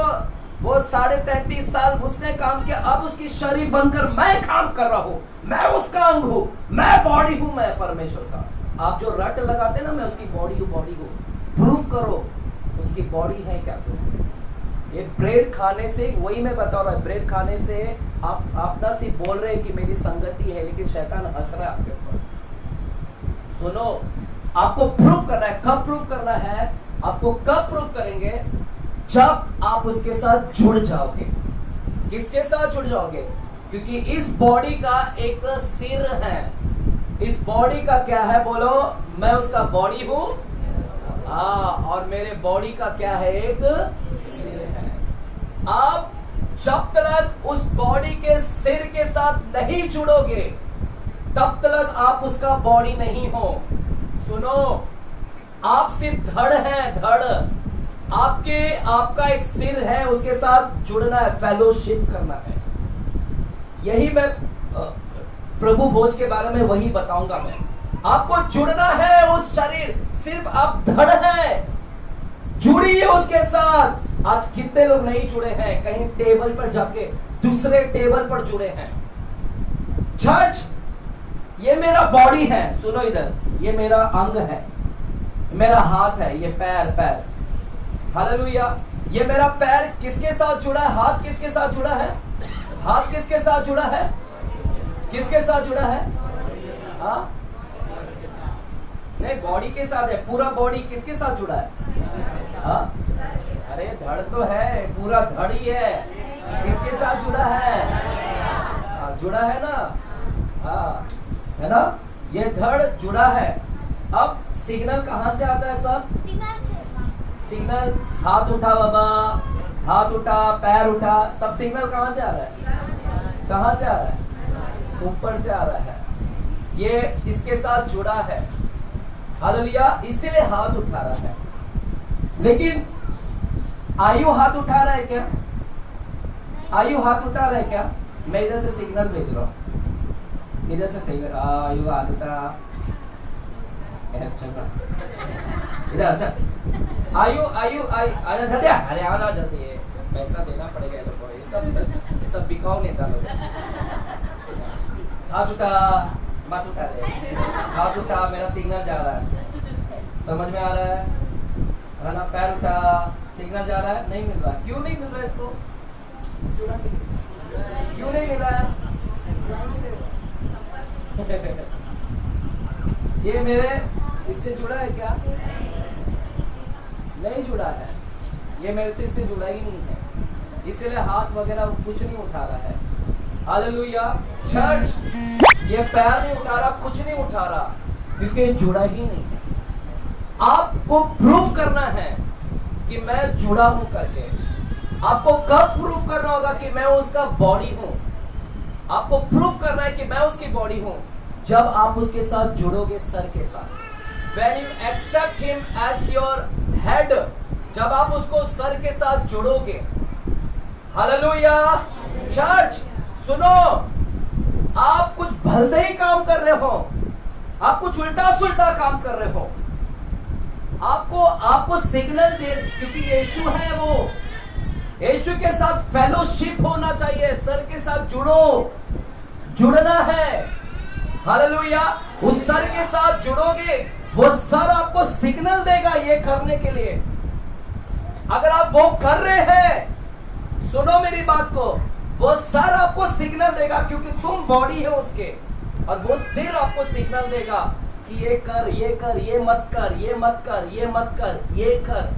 33.5 साल उसने काम किया, अब उसकी शरीर बनकर मैं काम कर रहा हूं, मैं उसका अंग हूं, मैं बॉडी हूं, मैं परमेश्वर का। आप जो रट लगाते ना मैं उसकी बॉडी हूं, बॉडी हूं, प्रूफ करो उसकी बॉडी है क्या? तो ये ब्रेड खाने से, वही मैं बता रहा हूं, ब्रेड खाने से आप ना सिर्फ बोल रहे हैं कि मेरी संगति है, लेकिन शैतान हंस रहा है आपके ऊपर। सुनो, आपको प्रूफ करना है। कब प्रूफ करना है? आपको कब प्रूफ करेंगे? जब आप उसके साथ जुड़ जाओगे। किसके साथ जुड़ जाओगे? क्योंकि इस बॉडी का एक सिर है। इस बॉडी का क्या है? बोलो, मैं उसका बॉडी हूं। और मेरे बॉडी का क्या है? एक सिर है। आप जब तक उस बॉडी के सिर के साथ नहीं जुड़ोगे, तब तक आप उसका बॉडी नहीं हो। सुनो, आप सिर्फ धड़ हैं, धड़। आपका एक सिर है, उसके साथ जुड़ना है, फेलोशिप करना है। यही मैं प्रभु भोज के बारे में वही बताऊंगा मैं। आपको जुड़ना है उस शरीर, सिर्फ आप धड़ है, जुड़िए उसके साथ। आज कितने लोग नहीं जुड़े हैं? कहीं टेबल पर जाके दूसरे टेबल पर जुड़े हैं। चर्च, ये मेरा बॉडी है। सुनो इधर, ये मेरा अंग है, मेरा हाथ है, ये पैर। हालेलुया। ये मेरा पैर किसके साथ जुड़ा है? हाथ किसके साथ जुड़ा है? हाथ किसके साथ जुड़ा है? किसके साथ जुड़ा है? हाँ? नहीं, बॉडी के साथ है। पूरा बॉडी किसके साथ जुड़ा है? हाँ? अरे धड़ तो है, पूरा धड़ ही है। किसके साथ जुड़ा है? जुड़ा है ना? हाँ, है ना? ये धड़ जुड़ा है। अब सिग्नल कहां से आता है सब? सिग्नल, हाथ उठा बाबा, हाथ उठा, पैर उठा, सब सिग्नल कहां से आ रहा है? कहां से आ रहा है? ऊपर से आ रहा है। ये इसके साथ जुड़ा है। हालेलुया। इसीलिए हाथ उठा रहा है। लेकिन आयु हाथ उठा रहा है क्या? आयु हाथ उठा रहा है क्या? मैं इधर से सिग्नल भेज रहा हूं, इधर से सिग्नल। आयु हाथ उठा, इधर। अच्छा, आयु आना जल्दी, अरे आना जल्दी, पैसा देना पड़ेगा ये लोगों को। ये सब बिकाऊ नेता लोग। हाथ उठा, मत उठा दे, हाथ उठा, मेरा सिग्नल जा रहा है। समझ में आ रहा है ना? पैर उठा, सिग्नल जा रहा है, नहीं मिल रहा। क्यों नहीं मिल रहा इसको? क्यों नहीं मिल रहा है? ये मेरे इससे जुड़ा है क्या? नहीं जुड़ा है। ये मेरे से इससे जुड़ा ही नहीं है, इसलिए हाथ वगैरह कुछ नहीं उठा रहा है। हालेलुया। चर्च, ये पैर नहीं उठा रहा, कुछ नहीं उठा रहा, क्योंकि जुड़ा ही नहीं है। आपको प्रूफ करना है कि मैं जुड़ा हूं करके। आपको कब प्रूफ करना होगा कि मैं उसका बॉडी हूं? आपको प्रूफ करना है कि मैं उसकी बॉडी हूं जब आप उसके साथ जुड़ोगे सर के साथ। When you accept him as your head, जब आप उसको सर के साथ जुड़ोगे। हालेलुया। चर्च सुनो, आप कुछ भलते ही काम कर रहे हो, आप कुछ उल्टा सुल्टा काम कर रहे हो। आपको सिग्नल दे, क्योंकि यीशु है, वो यीशु के साथ फेलोशिप होना चाहिए, सर के साथ जुड़ना है। हालेलुया। उस सर के साथ जुड़ोगे, वो सर आपको सिग्नल देगा ये करने के लिए। अगर आप वो कर रहे हैं, सुनो मेरी बात को, वो सर आपको सिग्नल देगा, क्योंकि तुम बॉडी है उसके, और वो सिर आपको सिग्नल देगा कि ये कर, ये कर, ये मत कर, ये मत कर, ये मत कर, ये कर।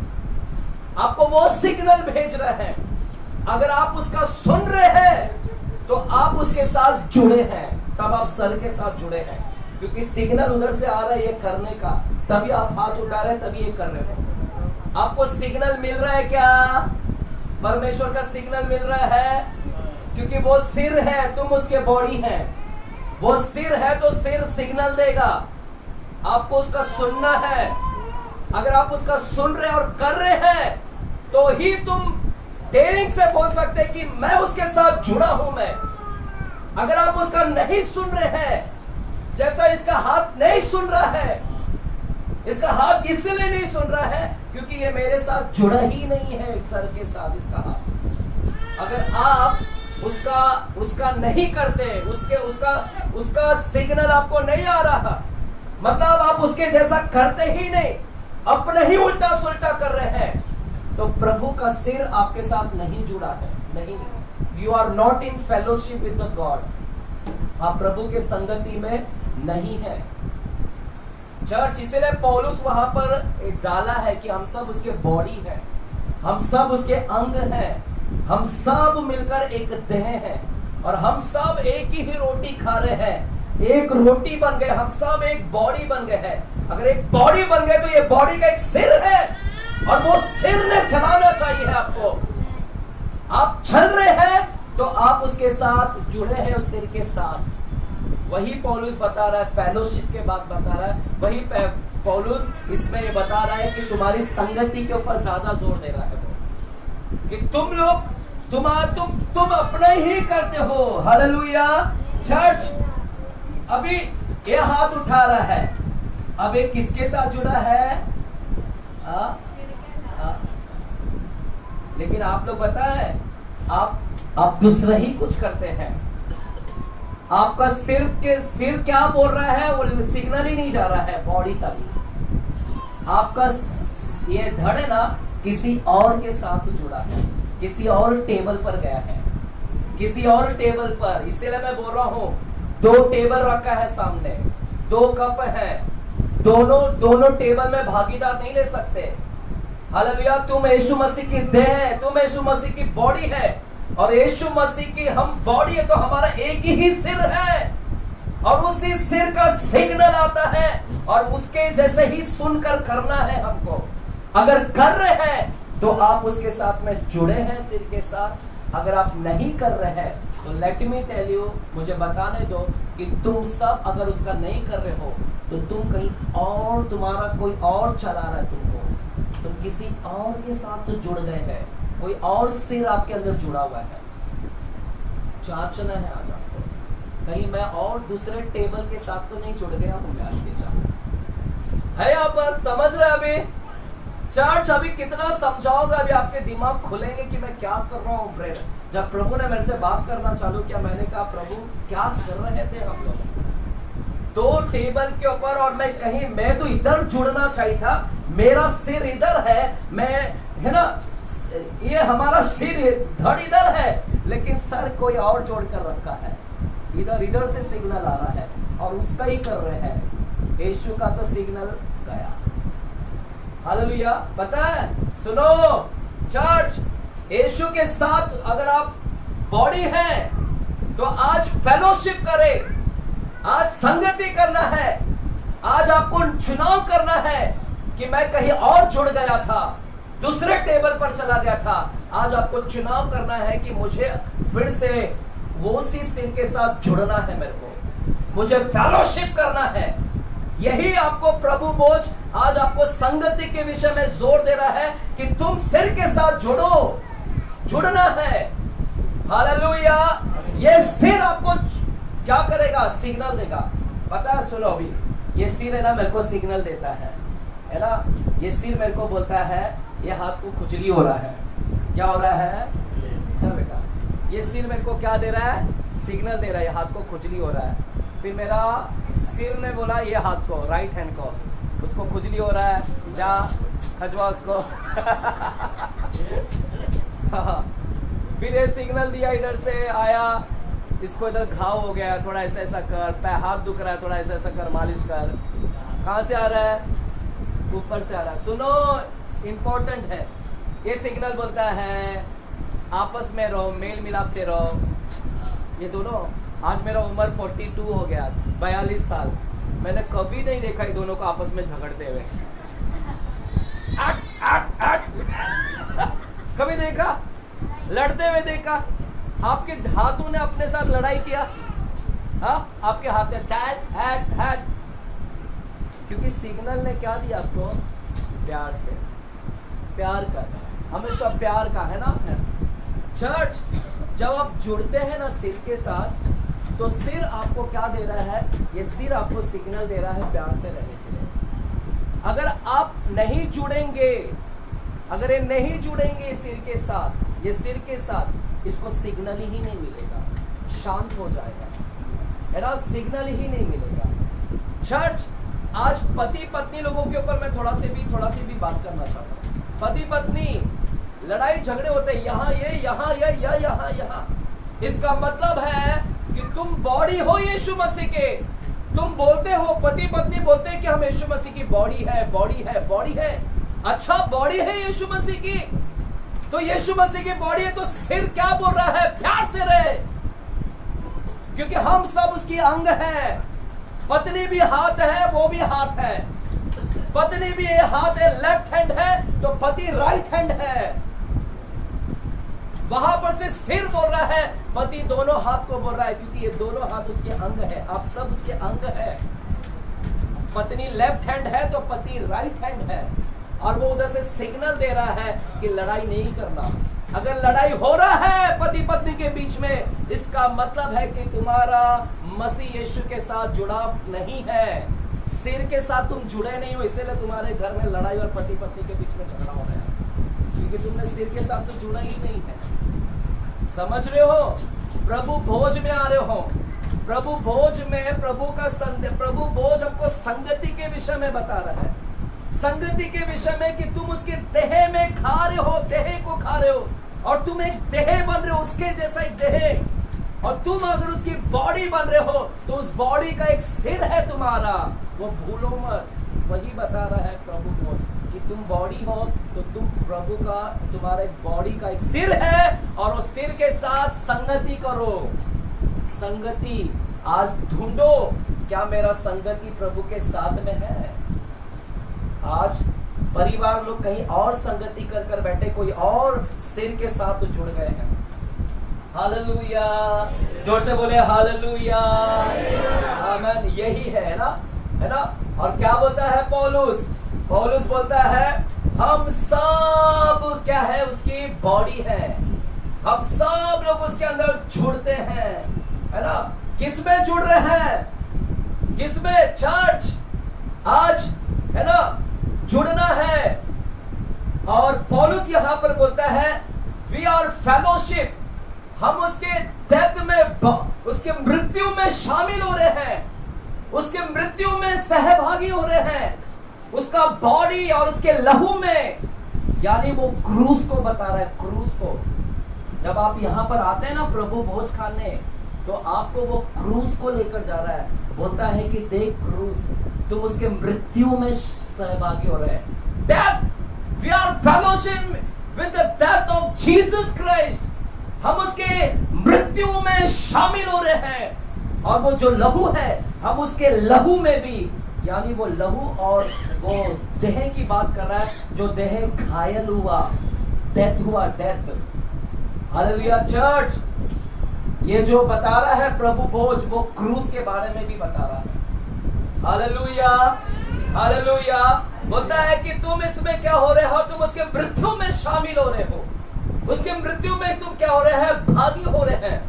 आपको वो सिग्नल भेज रहे हैं। अगर आप उसका सुन रहे हैं तो आप उसके साथ जुड़े हैं, तब आप सर के साथ जुड़े हैं, क्योंकि सिग्नल उधर से आ रहा है ये करने का, तभी आप हाथ उठा रहे हैं, तभी ये कर रहे हो। आपको सिग्नल मिल रहा है क्या? परमेश्वर का सिग्नल मिल रहा है, क्योंकि वो सिर है, तुम उसके बॉडी हैं। वो सिर है तो सिर सिग्नल देगा, आपको उसका सुनना है। अगर आप उसका सुन रहे और कर रहे हैं तो ही तुम डेयरिंग से बोल सकते हैं कि मैं उसके साथ जुड़ा हूं। मैं अगर आप उसका नहीं सुन रहे हैं, जैसा इसका हाथ नहीं सुन रहा है, इसका हाथ इसलिए नहीं सुन रहा है क्योंकि ये मेरे साथ जुड़ा ही नहीं है सर के साथ इसका हाथ। अगर आप उसका नहीं करते, उसका सिग्नल आपको नहीं आ रहा, मतलब आप उसके जैसा करते ही नहीं, अपने ही उल्टा सुल्टा कर रहे हैं, तो प्रभु का सिर आपके साथ नहीं जुड़ा है। नहीं, you are not in fellowship with the God. आप प्रभु के संगति में नहीं है। चर्च, इसीलिए पौलुस वहां पर एक डाला है कि हम सब उसके बॉडी हैं, हम सब उसके अंग हैं, हम सब मिलकर एक देह हैं, और हम सब एक ही रोटी खा रहे हैं, एक रोटी बन गए, हम सब एक बॉडी बन गए हैं। अगर एक बॉडी बन गए तो ये बॉडी का एक सिर है, और वो सिर ने चलाना चाहिए आपको। आप चल रहे हैं तो आप उसके साथ जुड़े हैं, उस सिर के साथ। वही पौलुस बता रहा है, फेलोशिप के बाद बता रहा है, वही पौलुस इसमें ये बता रहा है कि तुम्हारी संगति के ऊपर ज्यादा जोर दे रहा है वो, कि तुम लोग तुम अपना ही करते हो। हालेलुया। चर्च, अभी ये हाथ उठा रहा है, अब ये किसके साथ जुड़ा है? लेकिन आप लोग पता है, आप दूसरा ही कुछ करते हैं। आपका सिर क्या बोल रहा है, वो सिग्नल ही नहीं जा रहा है बॉडी तक। आपका ये धड़ है ना, किसी और के साथ जुड़ा है, किसी और टेबल पर गया है, किसी और टेबल पर। इसलिए मैं बोल रहा हूं, 2 टेबल रखा है सामने, 2 कप है, दोनों टेबल में भागीदार नहीं ले सकते। हालेलुया। तुम यीशु मसीह की देह है, तुम यीशु मसीह की बॉडी है, और यीशु मसीह की हम बॉडी है, तो हमारा एक ही सिर है, और उसी सिर का सिग्नल आता है, और उसके जैसे ही सुनकर करना है हमको। अगर कर रहे हैं तो आप उसके साथ में जुड़े हैं सिर के साथ। अगर आप नहीं कर रहे हैं तो लेट मी टेल यू, मुझे बताने दो कि तुम सब अगर उसका नहीं कर रहे हो तो तुम कहीं और, तुम्हारा कोई और चला रहा है तुमको, तुम किसी और के साथ तो जुड़ गए हैं, कोई और सिर आपके अंदर जुड़ा हुआ है। जांचना है आज आपको, कहीं मैं और दूसरे टेबल के साथ तो नहीं जुड़ गया हूँ आज के साथ। है यहाँ पर समझ रहे? अभी चर्च, अभी कितना समझाऊंगा, अभी आपके दिमाग खुलेंगे कि मैं क्या कर रहा हूँ। ब्रेड, जब प्रभु ने मेरे से बात करना चालू किया, मैंने कहा प्रभु क्या कर रहे थे हम लोग 2 टेबल के ऊपर, और मैं तो इधर जुड़ना चाहिए था, मेरा सिर इधर है, मैं है ना, ये हमारा सिर धड़ इधर है, लेकिन सर कोई और जोड़ कर रखा है, इधर से सिग्नल आ रहा है, और उसका ही कर रहे हैं। यीशु का तो सिग्नल गया। हालेलुया। पता है, सुनो चर्च, यीशु के साथ अगर आप बॉडी हैं तो आज फेलोशिप करें, आज संगति करना है, आज आपको चुनाव करना है कि मैं कहीं और जुड़ गया था, दूसरे टेबल पर चला गया था, आज आपको चुनाव करना है कि मुझे फिर से वो उसी सिर के साथ जुड़ना है, मेरे को मुझे फेलोशिप करना है। यही आपको प्रभु बोझ आज आपको संगति के विषय में जोर दे रहा है कि तुम सिर के साथ जुड़ना है। हालेलुया। ये सिर आपको क्या करेगा? सिग्नल देगा। पता है, सुनो अभी, ये सिर है ना मेरे को सिग्नल देता है ना। ये सिर मेरे को बोलता है ये हाथ को खुजली हो रहा है। क्या हो रहा है बेटा? ये सिर मेरे को क्या दे रहा है? सिग्नल दे रहा है, ये हाथ को खुजली हो रहा है। फिर मेरा सिर ने बोला ये हाथ को, राइट हैंड को, उसको खुजली हो रहा है, जा खजवा उसको। फिर ये सिग्नल दिया, इधर से आया, इसको इधर घाव हो गया, थोड़ा ऐसा ऐसा कर, पैर हाथ दुख रहा है, थोड़ा ऐसा ऐसा कर, मालिश कर। कहाँ से आ रहा है? ऊपर से आ रहा है। सुनो, इंपॉर्टेंट है। ये सिग्नल बोलता है आपस में रहो, मेल मिलाप से रहो। ये दोनों, आज मेरा उम्र 42 हो गया, 42 साल, मैंने कभी नहीं देखा ये दोनों को आपस में झगड़ते हुए। कभी देखा? लड़ते हुए देखा? आपके हाथों ने अपने साथ लड़ाई किया? हाँ, आपके हाथ में हैट। क्योंकि सिग्नल ने क्या दिया आपको? प्यार से, प्यार का, हमेशा प्यार का, है ना। चर्च, जब आप जुड़ते हैं ना सिर के साथ, तो सिर आपको क्या दे रहा है? ये सिर आपको सिग्नल दे रहा है प्यार से रहने के लिए। अगर आप नहीं जुड़ेंगे, अगर ये नहीं जुड़ेंगे सिर के साथ, ये सिर के साथ, इसको सिग्नल ही नहीं मिलेगा, शांत हो जाएगा, है ना, सिग्नल ही नहीं मिलेगा। चर्च, आज पति पत्नी लोगों के ऊपर मैं थोड़ा सी भी बात करना चाहता हूँ। पति पत्नी लड़ाई झगड़े होते हैं, यहाँ ये, यहाँ ये, यहाँ। इसका मतलब है कि तुम बॉडी हो यीशु मसीह के। तुम बोलते हो, पति पत्नी बोलते हैं कि हम यीशु मसीह की बॉडी है। अच्छा, बॉडी है यीशु मसीह की, तो यीशु मसीह की बॉडी है, तो सिर क्या बोल रहा है? प्यार से रहे, क्योंकि हम सब उसकी अंग हैं। पत्नी भी हाथ है, वो भी हाथ है। पत्नी भी ये हाथ है, लेफ्ट हैंड है, तो पति राइट हैंड है। वहां पर से सिर बोल रहा है, पति दोनों हाथ को बोल रहा है, क्योंकि ये दोनों हाथ उसके अंग है। आप सब उसके अंग है। पत्नी लेफ्ट हैंड है तो पति राइट हैंड है, और वो उधर से सिग्नल दे रहा है कि लड़ाई नहीं करना। अगर लड़ाई हो रहा है पति पत्नी के बीच में, इसका मतलब है कि तुम्हारा मसीह यीशु के साथ जुड़ाव नहीं है। सिर के साथ तुम जुड़े नहीं हो, इसीलिए तुम्हारे घर में लड़ाई और पति पत्नी के बीच में झगड़ा हो रहा है, क्योंकि तुमने सिर के साथ तो जुड़ा ही नहीं है। समझ रहे हो? प्रभु भोज में आ रहे हो। प्रभु भोज में प्रभु भोज आपको संगति के विषय में बता रहा है। संगति के विषय में कि तुम उसके देह में खा रहे हो, देह को खा रहे हो, और तुम एक देह बन रहे हो, उसके जैसा एक देह। और तुम अगर उसकी बॉडी बन रहे हो, तो उस बॉडी का एक सिर है तुम्हारा, वो भूलो मत। वही बता रहा है प्रभु को कि तुम बॉडी हो, तो तुम प्रभु का, तुम्हारे बॉडी का एक सिर है, और उस सिर के साथ संगति करो। संगति आज ढूंढो, क्या मेरा संगति प्रभु के साथ में है? आज परिवार लोग कहीं और संगति कर बैठे, कोई और सिर के साथ तो जुड़ गए हैं। हालेलुया, जोर से बोले हालेलुया, आमीन। यही है ना, है ना। और क्या बोलता है पौलुस बोलता है हम सब क्या है, उसकी बॉडी है। हम सब लोग उसके अंदर जुड़ते हैं, है ना। किसमें जुड़ रहे हैं? किसमें? चर्च आज, है ना, जुड़ना है। और पौलुस यहां पर बोलता है वी आर फेलोशिप, हम उसके डेथ में, उसके मृत्यु में शामिल हो रहे हैं, उसके मृत्यु में सहभागी हो रहे हैं, उसका बॉडी और उसके लहू में, यानी वो क्रूस को बता रहा है। क्रूस को जब आप यहां पर आते हैं ना प्रभु भोज खाने, तो आपको वो क्रूस को लेकर जा रहा है। बोलता है कि देख क्रूस, तुम उसके मृत्यु में सहभागी हो रहे हैं। Death, we are fellowship with the death of Jesus Christ, हम उसके मृत्यु में शामिल हो रहे हैं। और वो जो लहू है, हम उसके लहू में भी, यानी वो लहू और वो देह की बात कर रहा है, जो देह घायल हुआ, डेथ हुआ, डेथ। हालेलुया चर्च, ये जो बता रहा है प्रभु भोज, वो क्रूस के बारे में भी बता रहा है। Hallelujah, hallelujah. बोलता है कि तुम इसमें क्या हो रहे हो, तुम उसके मृत्यु में शामिल हो रहे हो, उसके मृत्यु में तुम क्या हो रहे हैं, भागी हो रहे हैं।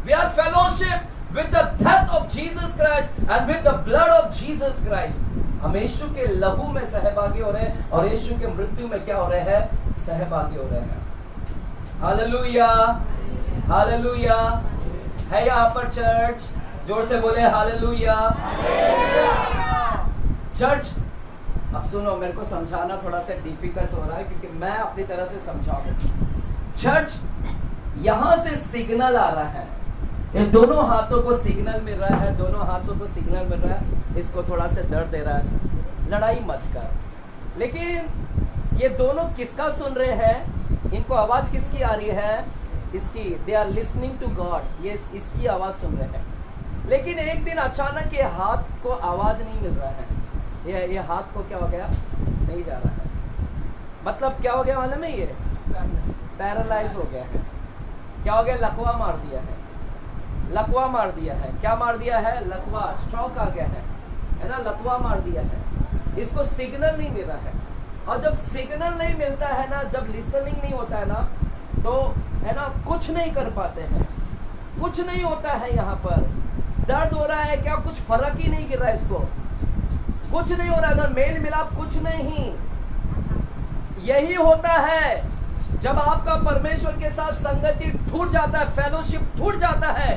We are fellowship with the death of Jesus Christ and with the blood of Jesus Christ. हम यीशु के लहू में सहभागी हो रहे हैं और यीशु के मृत्यु में क्या हो रहे हैं, सहभागी हो रहे हैं। Hallelujah, hallelujah. है यहाँ पर चर्च, जोर से बोले हालेलुया। चर्च, अब सुनो, मेरे को समझाना थोड़ा सा डिफिकल्ट हो रहा है क्योंकि मैं अपनी तरह से समझाऊंगा। चर्च, यहां से सिग्नल आ रहा है, ये दोनों हाथों को सिग्नल मिल रहा है, दोनों हाथों को सिग्नल मिल रहा है, इसको थोड़ा सा दर्द दे रहा है, लड़ाई मत कर। लेकिन ये दोनों किसका सुन रहे हैं, इनको आवाज किसकी आ रही है, इसकी। They are listening to God, ये इसकी आवाज सुन रहे हैं। लेकिन एक दिन अचानक ये हाथ को आवाज नहीं मिल रहा है, ये हाथ को क्या हो गया, नहीं जा रहा है। मतलब क्या हो गया मालूम है, ये पैरालाइज हो गया है। क्या हो गया, लकवा मार दिया है, लकवा मार दिया है। क्या मार दिया है, लकवा, स्ट्रोक आ गया है ना, लकवा मार दिया है। इसको सिग्नल नहीं मिल रहा है, और जब सिग्नल नहीं मिलता है ना, जब लिसनिंग नहीं होता है ना, तो है ना, कुछ नहीं कर पाते हैं, कुछ नहीं होता है। यहाँ पर दर्द हो रहा है, क्या कुछ फर्क ही नहीं गिर रहा है, इसको कुछ नहीं हो रहा है, मेल मिलाप कुछ नहीं। यही होता है जब आपका परमेश्वर के साथ संगति टूट जाता है, फेलोशिप टूट जाता है।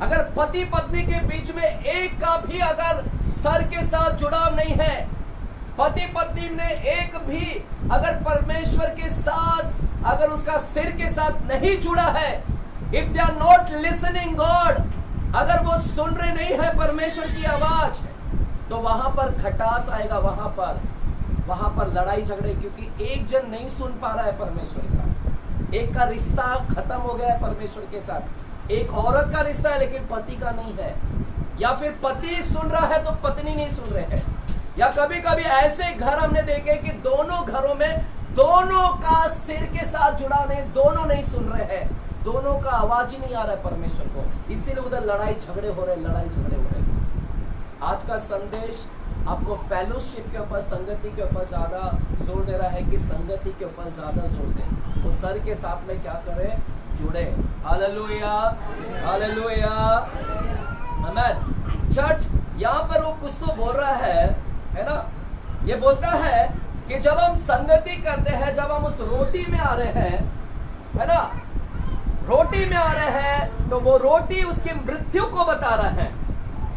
अगर पति पत्नी के बीच में एक का भी अगर सर के साथ जुड़ाव नहीं है, पति पत्नी ने एक भी अगर परमेश्वर के साथ अगर उसका सिर के साथ नहीं जुड़ा है, if they are not listening God, अगर वो सुन रहे नहीं है परमेश्वर की आवाज, तो वहां पर खटास आएगा, वहां पर लड़ाई झगड़े, क्योंकि एक जन नहीं सुन पा रहा है परमेश्वर का, एक का रिश्ता खत्म हो गया है परमेश्वर के साथ। एक औरत का रिश्ता है लेकिन पति का नहीं है, या फिर पति सुन रहा है तो पत्नी नहीं सुन रहे हैं, या कभी कभी ऐसे घर हमने देखे कि दोनों घरों में दोनों का सिर के साथ जुड़ा नहीं, दोनों नहीं सुन रहे हैं, दोनों का आवाज ही नहीं आ रहा है परमेश्वर को, इसीलिए उधर लड़ाई झगड़े हो रहे हैं, लड़ाई झगड़े हो रहे हैं। आज का संदेश आपको फेलोशिप के ऊपर, संगति के ऊपर ज्यादा जोर दे रहा है कि संगति के ऊपर ज्यादा जोर दें, वो सर के साथ में क्या करें, जुड़े। हालेलुया, हालेलुया, आमीन। चर्च, यहाँ पर वो कुछ तो बोल रहा है ना, ये बोलता है कि जब हम संगति करते हैं, जब हम उस रोटी में आ रहे हैं, है ना, रोटी में आ रहे हैं, तो वो रोटी उसकी मृत्यु को बता रहा है,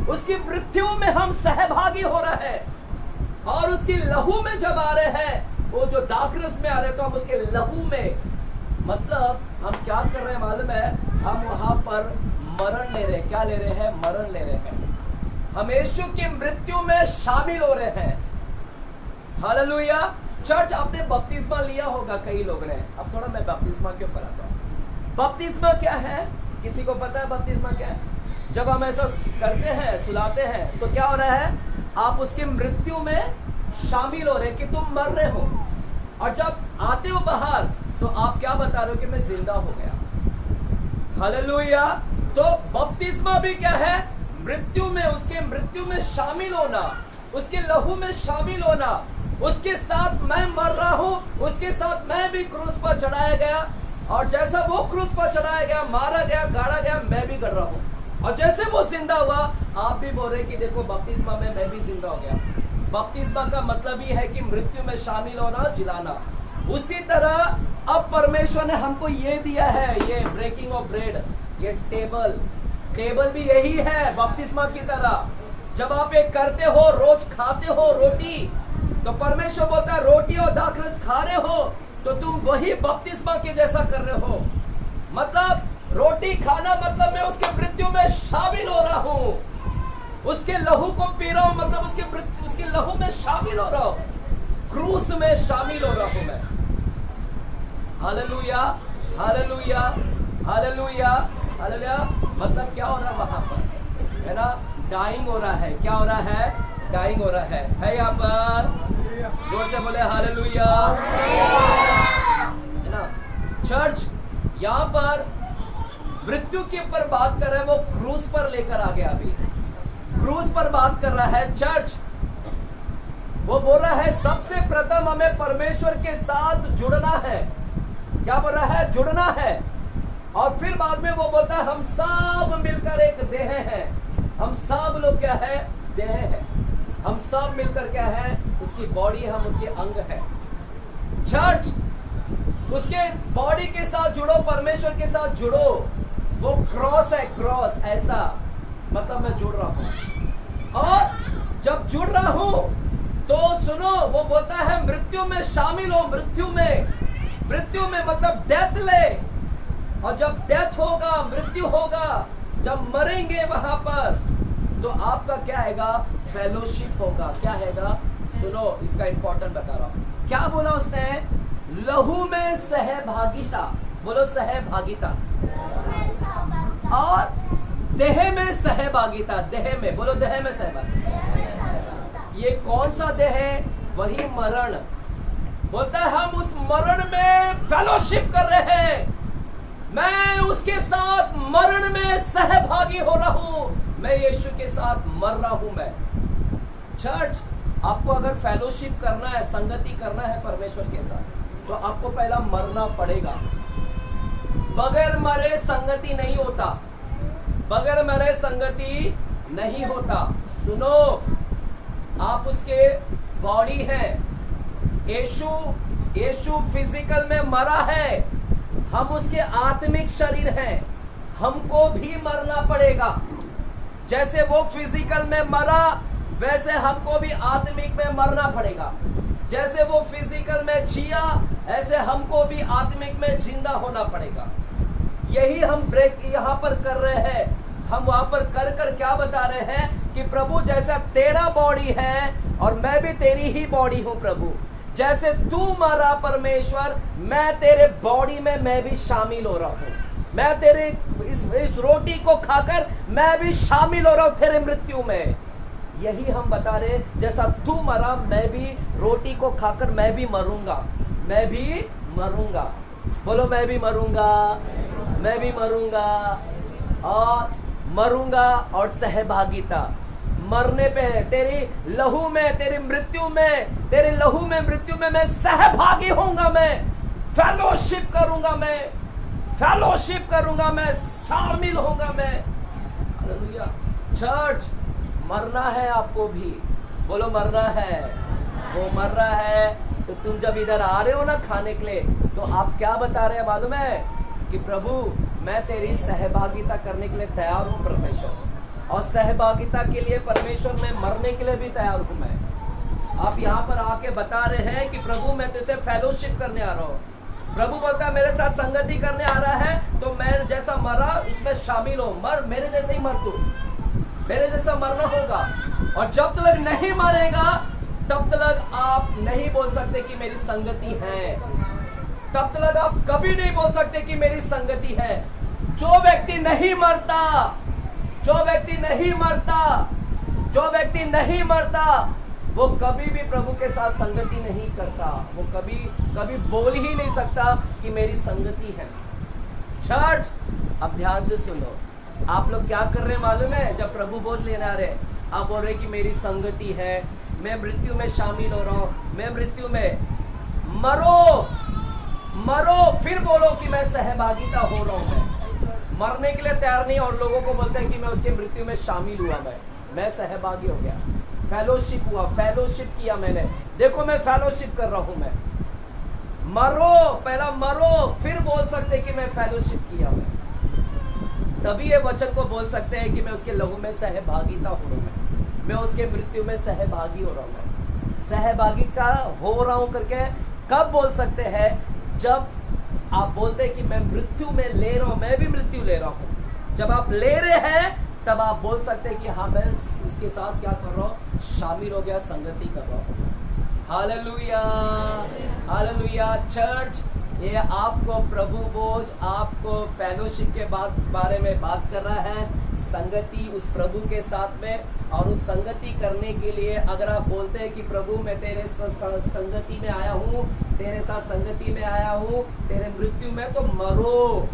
उसकी मृत्यु में हम सहभागी हो रहे हैं। और उसकी लहू में जब आ रहे हैं, वो जो दाखरस में आ रहे हैं, तो हम उसके लहू में, मतलब हम क्या कर रहे हैं मालूम है, हम वहां पर मरण ले रहे हैं। क्या ले रहे हैं, मरण ले रहे हैं, हम यीशु की मृत्यु में शामिल हो रहे हैं। हालेलुया। चर्च, आपने बपतिस्मा लिया होगा कई लोग ने, अब थोड़ा मैं बपतिस्मा के ऊपर आता हूँ। बपतिस्मा क्या है, किसी को पता है बपतिस्मा क्या है? जब हम ऐसा करते हैं, सुलाते हैं, तो क्या हो रहा है, आप उसकी मृत्यु में शामिल हो रहे हैं कि तुम मर रहे हो, और जब आते हो बाहर तो आप क्या बता रहे हो कि मैं जिंदा हो गया। हालेलुया। तो बपतिस्मा भी क्या है, मृत्यु में, उसके मृत्यु में शामिल होना, उसके लहू में शामिल होना, उसके साथ मैं मर रहा हूं, उसके साथ मैं भी क्रूस पर चढ़ाया गया, और जैसा वो क्रूस पर चढ़ाया गया, मारा गया, गाड़ा गया, मैं भी कर रहा हूं, और जैसे वो जिंदा हुआ, आप भी बोल रहे कि देखो बपतिस्मा में मैं भी जिंदा हो गया। बपतिस्मा का मतलब ही है कि मृत्यु में शामिल होना, जिलाना। उसी तरह अब परमेश्वर ने हमको ये दिया है, ये ब्रेकिंग ऑफ ब्रेड, ये टेबल भी यही है बपतिस्मा की तरह। जब आप एक करते हो, रोज खाते हो रोटी, तो परमेश्वर बोलता है रोटी और दाखरस खा रहे हो तो तुम वही बपतिस्मा के जैसा कर रहे हो। मतलब रोटी खाना मतलब मैं उसके मृत्यु में शामिल हो रहा हूं, उसके लहू को पी रहा हूं, मतलब उसके लहू में शामिल हो रहा हूं, क्रूस में शामिल हो रहा हूं मैं। Hallelujah, hallelujah, hallelujah, hallelujah. मतलब क्या हो रहा है वहां पर, है ना, डाइंग हो रहा है। क्या हो रहा है, डाइंग हो रहा है यहाँ पर। जोर से बोले हालेलुया। चर्च यहाँ पर मृत्यु के ऊपर बात कर रहा है, वो क्रूस पर लेकर आ गया। अभी क्रूस पर बात कर रहा है चर्च। वो बोल रहा है सबसे प्रथम हमें परमेश्वर के साथ जुड़ना है। क्या बोल रहा है? जुड़ना है। और फिर बाद में वो बोलता है हम सब मिलकर एक देह हैं। हम सब लोग क्या है? देह है। हम सब मिलकर क्या है? उसकी बॉडी, हम उसके अंग है। चर्च, उसके बॉडी के साथ जुड़ो, परमेश्वर के साथ जुड़ो। वो क्रॉस है, क्रॉस ऐसा मतलब मैं जुड़ रहा हूं। और जब जुड़ रहा हूं तो सुनो, वो बोलता है मृत्यु में शामिल हो। मृत्यु में मतलब डेथ ले। और जब डेथ होगा, मृत्यु होगा, जब मरेंगे वहां पर, तो आपका क्या हैगा? फेलोशिप होगा। क्या हैगा? सुनो, इसका इंपॉर्टेंट बता रहा हूं। क्या बोला उसने? लहू में सहभागिता। बोलो सहभागिता। और देह में सहभागिता। देह में बोलो, देह में सहभागिता। ये कौन सा देह है? वही मरण। बोलता है हम उस मरण में फेलोशिप कर रहे हैं। मैं उसके साथ मरण में सहभागी हो रहा हूं। मैं यीशु के साथ मर रहा हूं। मैं चर्च, आपको अगर फेलोशिप करना है, संगति करना है परमेश्वर के साथ, तो आपको पहला मरना पड़ेगा। बगैर मरे संगति नहीं होता। बगैर मरे संगति नहीं होता। सुनो, आप उसके बॉडी है। यीशु फिजिकल में मरा है। हम उसके आत्मिक शरीर हैं। हमको भी मरना पड़ेगा। जैसे वो फिजिकल में मरा, वैसे हमको भी आत्मिक में मरना पड़ेगा। जैसे वो फिजिकल में जिया, ऐसे हमको भी आत्मिक में जिंदा होना पड़ेगा। यही हम ब्रेक यहाँ पर कर रहे हैं। हम वहां पर कर क्या बता रहे हैं कि प्रभु, जैसा तेरा बॉडी है और मैं भी तेरी ही बॉडी हूं प्रभु। जैसे तू मरा परमेश्वर, मैं तेरे बॉडी में मैं भी शामिल हो रहा हूं। मैं तेरे इस रोटी को खाकर मैं भी शामिल हो रहा हूं तेरे मृत्यु में। यही हम बता रहे, जैसा तू मरा, मैं भी रोटी को खाकर मैं भी मरूंगा। मैं भी मरूंगा। बोलो, मैं भी मरूंगा। मैं भी मरूंगा और मरूंगा। और सहभागिता मरने पे है। तेरी लहू में, तेरी मृत्यु में, तेरे लहू में, मृत्यु में मैं सहभागी होऊंगा। मैं फेलोशिप करूंगा। मैं फेलोशिप करूंगा। मैं शामिल होऊंगा। मैं हालेलुया। चर्च, मरना है आपको भी। बोलो, मरना है। वो मर रहा है। तो तुम जब इधर आ रहे हो ना खाने के लिए, तो आप क्या बता रहे हैं मालूम है? कि प्रभु, मैं तेरी सहभागिता करने के लिए तैयार हूं परमेश्वर। और सहभागिता के लिए परमेश्वर में मरने के लिए भी तैयार हूं मैं। आप यहाँ पर आके बता रहे हैं कि प्रभु, मैं तुझसे फेलोशिप करने आ रहा हूँ। प्रभु बोलता है मेरे साथ संगति करने आ रहा है, तो मैं जैसा मरा उसमें शामिल हो। मर, मेरे जैसे ही मर तू। मेरे जैसा मरना होगा। और जब तक नहीं मरेगा, तब तक आप नहीं बोल सकते कि मेरी संगति है। तब तक आप कभी नहीं बोल सकते कि मेरी संगति है। जो व्यक्ति नहीं मरता, जो व्यक्ति नहीं मरता, जो व्यक्ति नहीं मरता, वो कभी भी प्रभु के साथ संगति नहीं करता। वो कभी कभी बोल ही नहीं सकता कि मेरी संगति है। चर्च, अब ध्यान से सुनो। आप लोग क्या कर रहे हैं मालूम है? जब प्रभु भोज लेने आ रहे हैं, आप बोल रहे कि मेरी संगति है, मैं मृत्यु में शामिल हो रहा हूं। मैं मृत्यु में, मरो मरो, फिर बोलो कि मैं सहभागिता हो रहा हूं। मरने के लिए तैयार नहीं और लोगों को बोलते हैं कि मैं उसके मृत्यु में शामिल हुआ। मैं सहभागी हो गया। फेलोशिप हुआ, फेलोशिप किया मैंने। देखो, मैं फेलोशिप कर रहा हूं। मैं मरो, पहला मरो, फिर बोल सकते कि मैं फेलोशिप किया। तभी ये वचन को बोल सकते हैं कि मैं उसके लहू में सहभागिता हो रहा हूं। मैं उसके मृत्यु में सहभागी हो रहा हूं। सहभागिता हो रहा हूं करके कब बोल सकते हैं? जब आप बोलते हैं कि मैं मृत्यु में ले रहा हूं, मैं भी मृत्यु ले रहा हूं। जब आप ले रहे हैं, तब आप बोल सकते हैं कि हाँ, मैं इसके साथ क्या कर रहा हूं? शामिल हो गया, संगति कर रहा हूं। Hallelujah, hallelujah. चर्च, ये आपको प्रभु बोझ, आपको फेलोशिप के बारे में बात कर रहा है। संगति उस प्रभु के साथ में। और उस संगति करने के लिए अगर आप बोलते हैं कि प्रभु, मैं तेरे संगति में आया हूँ, तेरे साथ संगति में आया हूँ, तेरे मृत्यु में तो मरो।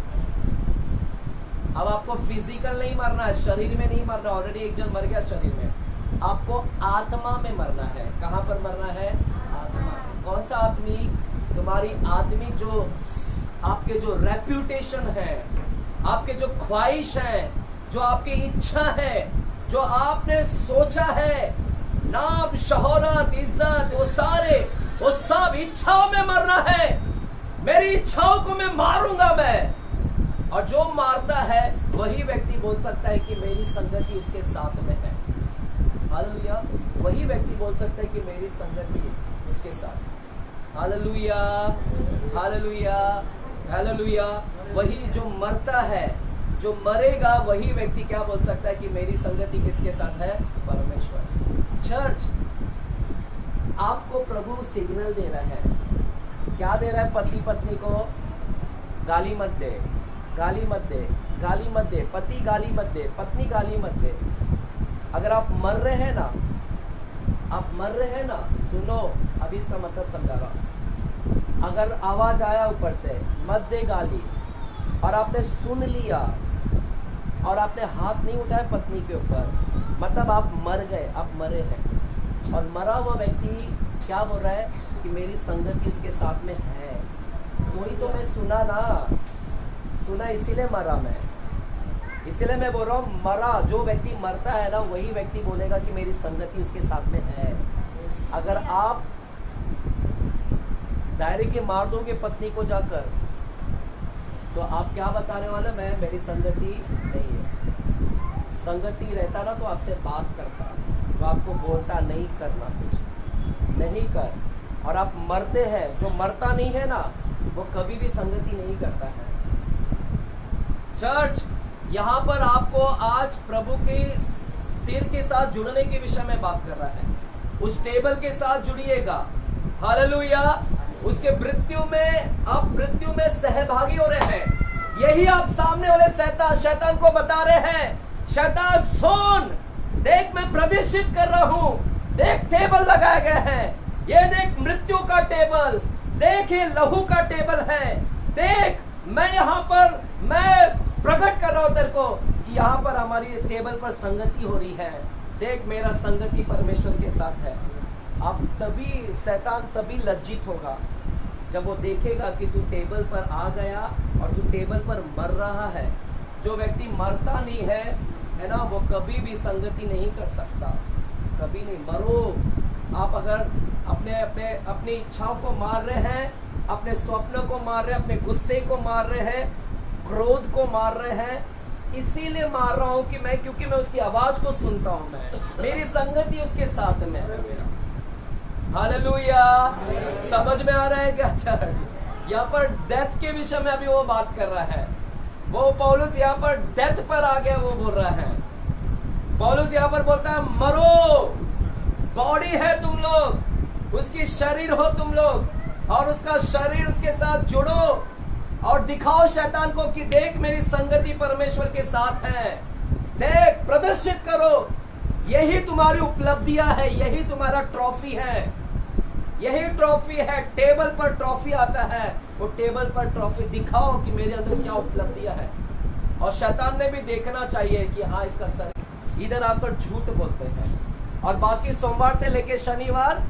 अब आपको फिजिकल नहीं मरना है, शरीर में नहीं मरना, ऑलरेडी एक जन मर गया शरीर में, आपको आत्मा में मरना है। कहाँ पर मरना है? आत्मा में। कौन सा आत्मिक? तुम्हारी आत्मिक जो आपके जो रेप्यूटेशन है, आपके जो ख्वाहिश है, जो आपकी इच्छा है, जो आपने सोचा है, नाम, शोहरत, इज्जत, वो सब इच्छाओं में मरना है। मेरी इच्छाओं को मैं मारूंगा मैं। और जो मारता है वही व्यक्ति बोल सकता है कि मेरी संगति उसके साथ में है। हालेलुया। वही व्यक्ति बोल सकता है कि मेरी संगति उसके साथ। Hallelujah, hallelujah, hallelujah. वही जो मरता है, जो मरेगा, वही व्यक्ति क्या बोल सकता है कि मेरी संगति किसके साथ है? परमेश्वर। चर्च, आपको प्रभु सिग्नल दे रहा है। क्या दे रहा है? पति पत्नी को गाली मत दे, गाली मत दे, गाली मत दे, पति गाली मत दे, पत्नी गाली मत दे। अगर आप मर रहे हैं ना, आप मर रहे हैं ना, सुनो, अभी इसका मतलब समझा रहा। अगर आवाज आया ऊपर से मत दे गाली, और आपने सुन लिया और आपने हाथ नहीं उठाया पत्नी के ऊपर, मतलब आप मर गए, आप मरे हैं। और मरा हुआ व्यक्ति क्या बोल रहा है कि मेरी संगति उसके साथ में है। कोई तो मैं सुना ना, सुना इसीलिए मरा मैं, इसीलिए मैं बोल रहा हूँ मरा। जो व्यक्ति मरता है ना, वही व्यक्ति बोलेगा कि मेरी संगति उसके साथ में है। अगर आप डायरेक्ट ही मार दोगे पत्नी को जाकर, तो आप क्या बताने वाले? मैं, मेरी संगति नहीं है। संगति रहता ना तो आपसे बात करता, तो आपको बोलता नहीं करना, कुछ नहीं कर। और आप मरते हैं, जो मरता नहीं है ना, वो कभी भी संगति नहीं करता है। चर्च, यहाँ पर आपको आज प्रभु के सिर के साथ जुड़ने के विषय में बात कर रहा है। उस टेबल के साथ जुड़िएगा। हालेलुया। उसके मृत्यु में, आप मृत्यु में सहभागी हो रहे हैं। यही आप सामने वाले शैतान को बता रहे हैं, शैतान सुन, देख मैं प्रवेशित कर रहा हूं, देख टेबल लगाए गए हैं, ये देख मृत्यु का टेबल, देख ये लहू का टेबल है, देख मैं यहाँ पर मैं प्रकट कर रहा हूं तेरे को कि यहाँ पर हमारी टेबल पर संगति हो रही है। देख मेरा संगति परमेश्वर के साथ है। आप तभी, शैतान तभी लज्जित होगा जब वो देखेगा कि तू टेबल पर आ गया और तू टेबल पर मर रहा है। जो व्यक्ति मरता नहीं है ना, वो कभी भी संगति नहीं कर सकता, कभी नहीं। मरो। आप अगर अपनी इच्छाओं को मार रहे हैं, अपने स्वप्नों को मार रहे हैं, अपने गुस्से को मार रहे हैं, क्रोध को मार रहे हैं, इसीलिए मार रहा हूं कि क्योंकि मैं उसकी आवाज को सुनता हूं, मैं, मेरी संगति उसके साथ में है मेरा। हालेलुया। समझ में आ रहा है क्या चर्च? यहाँ पर डेथ के विषय में अभी वो बात कर रहा है। वो पौलुस यहाँ पर डेथ पर आ गया, वो बोल रहा है। पौलुस यहाँ पर बोलता है मरो, बॉडी है तुम लोग, उसकी शरीर हो तुम लोग, और उसका शरीर उसके साथ जुड़ो और दिखाओ शैतान को कि देख मेरी संगति परमेश्वर के साथ है। देख, प्रदर्शित करो। यही तुम्हारी उपलब्धियां है, यही तुम्हारा ट्रॉफी है, यही ट्रॉफी है। टेबल पर ट्रॉफी आता है, वो टेबल पर ट्रॉफी दिखाओ कि मेरे अंदर क्या उपलब्धियां है। और शैतान ने भी देखना चाहिए कि हाँ इसका सर। इधर आकर झूठ बोलते हैं और बाकी सोमवार से लेके शनिवार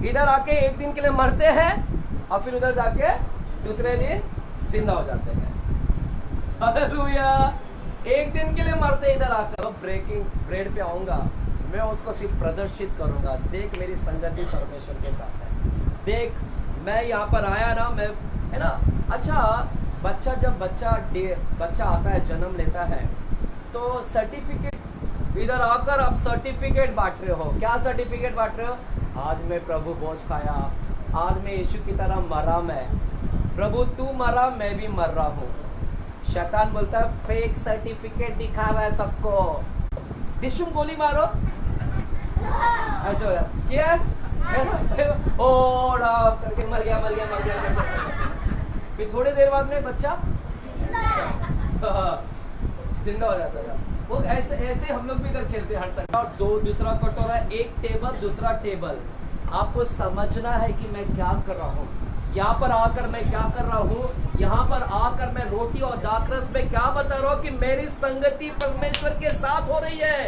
इधर आके एक दिन के लिए मरते हैं और फिर उधर जाके दूसरे दिन जिंदा हो जाते हैं। हालेलुया। एक दिन के लिए मरते इधर आकर। ब्रेकिंग ब्रेड पे आऊंगा, मैं उसको सिर्फ प्रदर्शित करूंगा, देख मेरी संगति परमेश्वर के साथ है। देख मैं यहाँ पर आया ना, मैं, है ना। अच्छा, बच्चा जब बच्चा आता है, जन्म लेता है, तो सर्टिफिकेट, इधर आकर आप सर्टिफिकेट बांट रहे हो। क्या सर्टिफिकेट बांट रहे हो? आज मैं प्रभु भोज खाया, आज मैं यीशु की तरह मरा, मैं प्रभु तू मरा, मैं भी मर रहा हूँ। शैतान बोलता है फेक सर्टिफिकेट दिखा रहा है सबको। दिशुम गोली मारो, ऐसे हो क्या? ओ करके मर गया। फिर थोड़ी देर बाद में बच्चा जिंदा हो जाता था। वो ऐसे हम लोग भी इधर खेलते हर संडे। और दूसरा कटोरा, एक टेबल दूसरा टेबल, आपको समझना है कि मैं क्या कर रहा हूँ, यहाँ पर आकर मैं क्या कर रहा हूँ, यहाँ पर आकर मैं रोटी और दाखरस में क्या बता रहा हूँ कि मेरी संगति परमेश्वर के साथ हो रही है।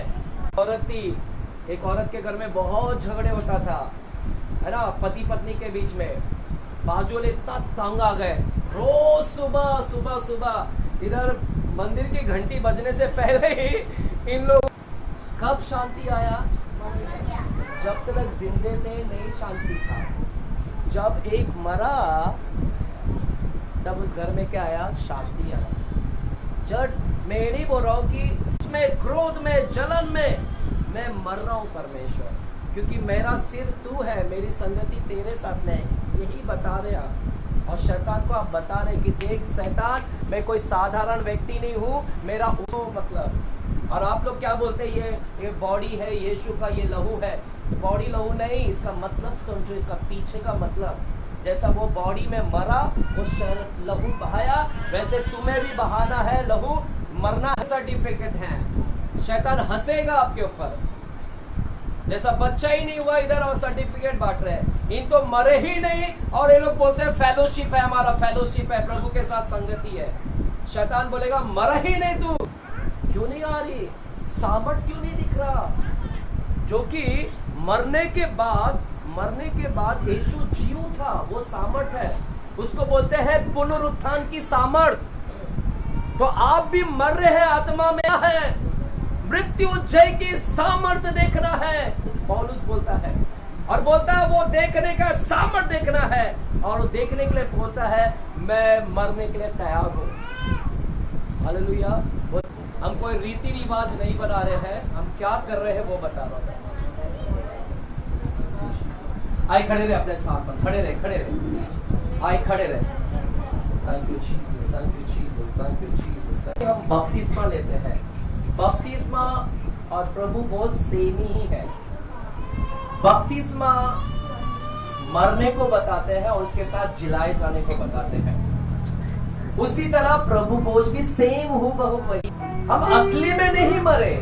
एक औरत के घर में बहुत झगड़े होता था, है ना, पति पत्नी के बीच में। बाजू वाले इतना तंग आ गए, रोज सुबह सुबह सुबह इधर मंदिर की घंटी बजने से पहले ही इन लोग। कब शांति आया? जब तक जिंदे थे नहीं शांति था। जब एक मरा तब उस घर में क्या आया? शांति आया। जज मैं नहीं बोल रहा हूँ कि इसमें क्रोध में जलन में मैं मर रहा हूँ परमेश्वर, क्योंकि मेरा सिर तू है, मेरी संगति तेरे साथ नहीं, यही बता रहे आप। और शैतान को आप बता रहे कि देख शैतान, मैं कोई साधारण व्यक्ति नहीं हूँ, मेरा वो मतलब। और आप लोग क्या बोलते हैं, ये बॉडी है यीशु का, ये लहू है। बॉडी लहू नहीं, इसका मतलब समझो, इसका पीछे का मतलब। जैसा वो बॉडी में मरा, वो लहू बहाया, वैसे तुम्हें भी बहाना है लहू, मरना सर्टिफिकेट है। शैतान हंसेगा आपके ऊपर, जैसा बच्चा ही नहीं हुआ इधर और सर्टिफिकेट बांट रहे हैं। इन तो मरे ही नहीं और ये लोग बोलते हैं फेलोशिप है, हमारा फेलोशिप है, प्रभु के साथ संगति है। शैतान बोलेगा मरा ही नहीं तू, क्यों नहीं आ रही सामर्थ, क्यों नहीं दिख रहा? जो कि मरने के बाद यीशु जीव था, वो सामर्थ है, उसको बोलते हैं पुनरुत्थान की सामर्थ। तो आप भी मर रहे हैं, आत्मा में है, मृत्यु जय की सामर्थ देखना है, पौलुस बोलता है। और बोलता है वो देखने का सामर्थ देखना है, और देखने के लिए बोलता है मैं मरने के लिए तैयार हूं। हालेलुया। हम कोई रीति रिवाज नहीं बना रहे हैं, हम क्या कर रहे हैं वो बता रहा हूं। आए खड़े रहे अपने स्थान पर, खड़े रहे, आए खड़े रहे। Thank you Jesus, thank you Jesus, thank you Jesus. हम बपतिस्मा लेते हैं, बपतिस्मा और प्रभु बहुत सेम ही है। बपतिस्मा मरने को बताते हैं और उसके साथ जिलाए जाने को बताते हैं। उसी तरह प्रभु भोज भी सेम हूबहू वही। हम असली में नहीं मरे,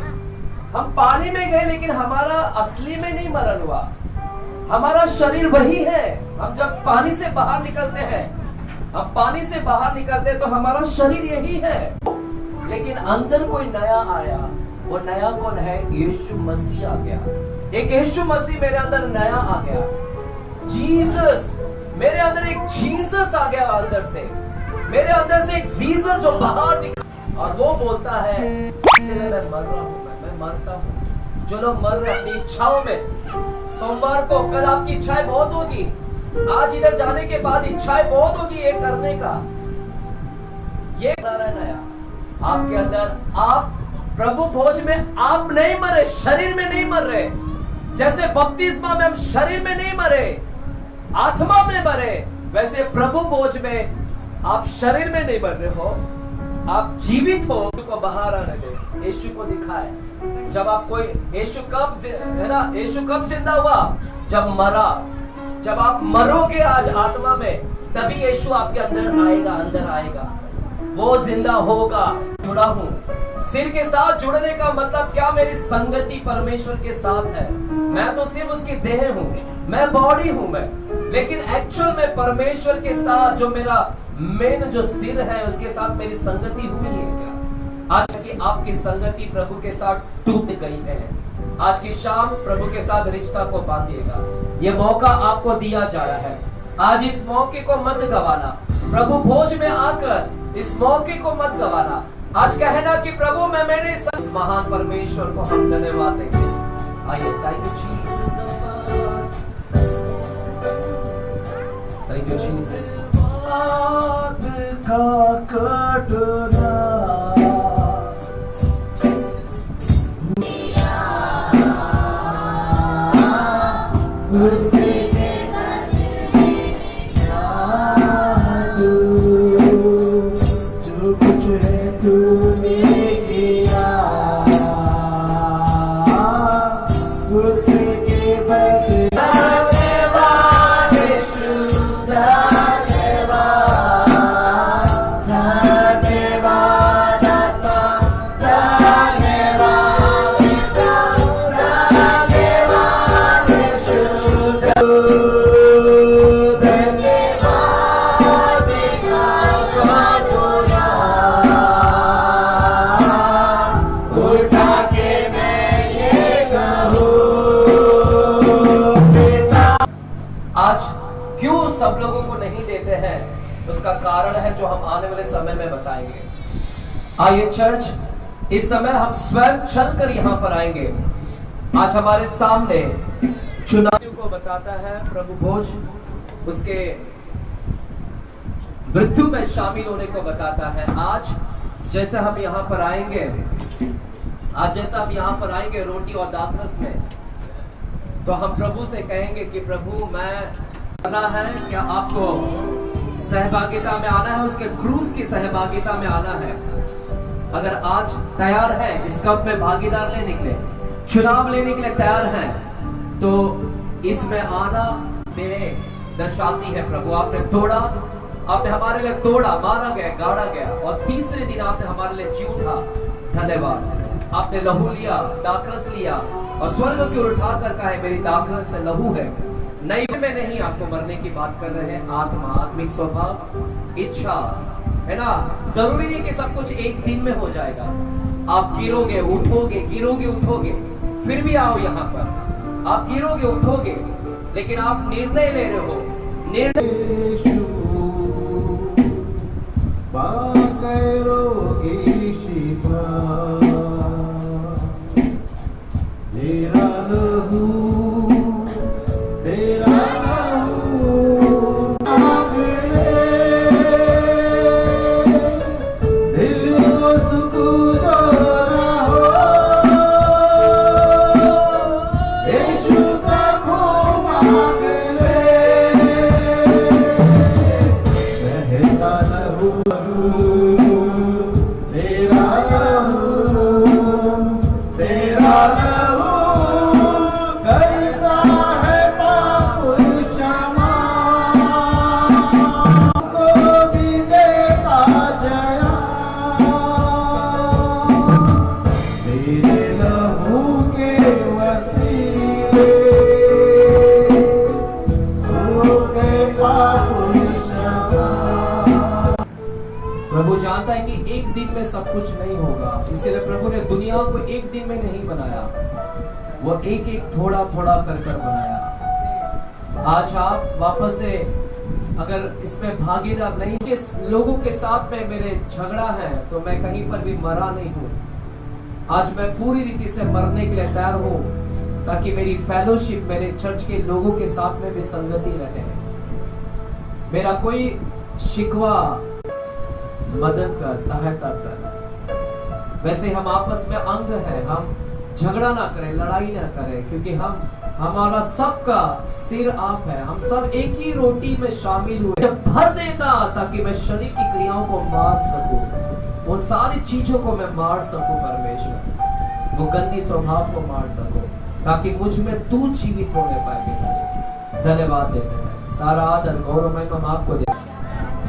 हम पानी में गए लेकिन हमारा असली में नहीं मरण हुआ, हमारा शरीर वही है। हम जब पानी से बाहर निकलते हैं, हम पानी से बाहर निकलते हैं तो हमारा शरीर यही है, लेकिन अंदर कोई नया आया। वो नया कौन है? यीशु मसीह आ गया। एक यीशु मसीह मेरे अंदर नया आ गया, जीसस, मेरे अंदर एक जीसस आ गया अंदर से, मेरे अंदर से एक जीसस जो बाहर दिखा। और वो बोलता है इसलिए मैं मर रहा हूँ, मैं मरता हूँ। जो लोग मर रहे अपनी इच्छाओं में, सोमवार को कल आपकी इच्छाएं बहुत होगी, आज इधर जाने के बाद इच्छाएं बहुत होगी ये करने का, ये नया आपके अंदर। आप प्रभु भोज में आप नहीं मरे, शरीर में नहीं मर रहे। जैसे बपतिस्मा में हम शरीर में नहीं मरे, आत्मा में मरे, वैसे प्रभु भोज में आप शरीर में नहीं मर रहे हो, आप जीवित हो। यीशु को बाहर आने दे, यीशु को दिखाए। जब आप कोई यीशु कब है ना, यीशु कब जिंदा हुआ? जब मरा। जब आप मरोगे आज आत्मा में, तभी यीशु आपके अंदर आएगा, वो जिंदा होगा। जुड़ा हूं, सिर के साथ जुड़ने का मतलब क्या? मेरी संगति परमेश्वर के साथ है। मैं तो सिर्फ उसकी देह हूं, मैं बॉडी हूं मैं, लेकिन एक्चुअल में परमेश्वर के साथ जो मेरा मेन जो सिर है उसके साथ मेरी संगति हुई है क्या? आज की आपकी संगति प्रभु के साथ टूट गई है। आज की शाम प्रभु के साथ रिश्ता को बांधिएगा। ये मौका आपको दिया जा रहा है, आज इस मौके को मत गवाना। प्रभु भोज में आकर इस मौके को मत गवाना। आज कहना कि प्रभु मैं मेरे इस महान परमेश्वर को हम धन्यवाद देंगे। आइए, thank you Jesus, thank you Jesus. का कटना जो कुछ है तूने किया, उसके बदले उसका कारण है जो हम आने वाले समय में बताएंगे। आइए चर्च, इस समय हम स्वयं चलकर यहाँ पर आएंगे। आज हमारे सामने चुनाव को बताता है प्रभु भोज, उसके मृत्यु में शामिल होने को बताता है। आज जैसे हम यहाँ पर आएंगे, आज जैसा हम यहाँ पर आएंगे रोटी और दाखरस में, तो हम प्रभु से कहेंगे कि प्रभु मैं आना है, क्या आपको सहभागिता में आना है, उसके क्रूस की सहभागिता में आना है। अगर आज तैयार है इस कप में भागीदार लेने के लिए, चुनाव लेने के लिए तैयार हैं, तो इसमें आना दे दर्शाती है। प्रभु आपने तोड़ा, आपने हमारे लिए तोड़ा, मारा गया, गाड़ा गया, और तीसरे दिन आपने हमारे लिए जी उठा। धन्यवाद। आपने लहू लिया, दाखरस लिया, और स्वर्ग की ओर उठाकर कहा है मेरी दाखरस से लहू है। नई में नहीं आपको मरने की बात कर रहे हैं। आत्मा, आत्मिक स्वभाव, इच्छा है ना, जरूरी नहीं कि सब कुछ एक दिन में हो जाएगा। आप गिरोगे उठोगे, गिरोगे उठोगे, फिर भी आओ यहाँ पर। आप गिरोगे उठोगे, लेकिन आप निर्णय ले रहे हो। निर्णय प्रभु जानता है कि एक दिन में सब कुछ नहीं होगा, इसलिए प्रभु ने दुनिया को एक दिन में नहीं बनाया, वो एक एक थोड़ा थोड़ा कर कर बनाया। आज आप वापस से अगर इसमें भागीदार नहीं, किस लोगों के साथ में मेरे झगड़ा है, तो मैं कहीं पर भी मरा नहीं हूँ। आज मैं पूरी रीति से मरने के लिए तैयार हूँ, ताकि मेरी फेलोशिप मेरे चर्च के लोगों के साथ में भी संगति रहे। मेरा कोई शिकवा, मदद कर, सहायता कर। वैसे हम आपस में अंग है, हम झगड़ा ना करें, लड़ाई ना करें, क्योंकि हमारा सबका सिर आप है। हम सब एक ही रोटी में शामिल हुए। जब भर देता ताकि मैं शरीर की क्रियाओं को मार सकूं, उन सारी चीजों को मैं मार सकूं परमेश्वर, वो गंदी स्वभाव को मार सकूं, ताकि मुझ में तू जीवित होने पाए पिताजी। धन्यवाद देते हैं, सारा आदर गौरव महिमा आपको दे।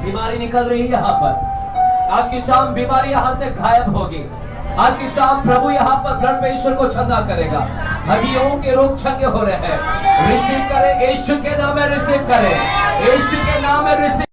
बीमारी निकल रही है यहाँ पर, आज की शाम बीमारी यहाँ से गायब होगी। आज की शाम प्रभु यहाँ पर ब्लड प्रेशर को चंगा करेगा। हड्डियों के रोग चंगे हो रहे हैं। रिसीव करें, यीशु के नाम में रिसीव करें, यीशु के नाम में रिसीव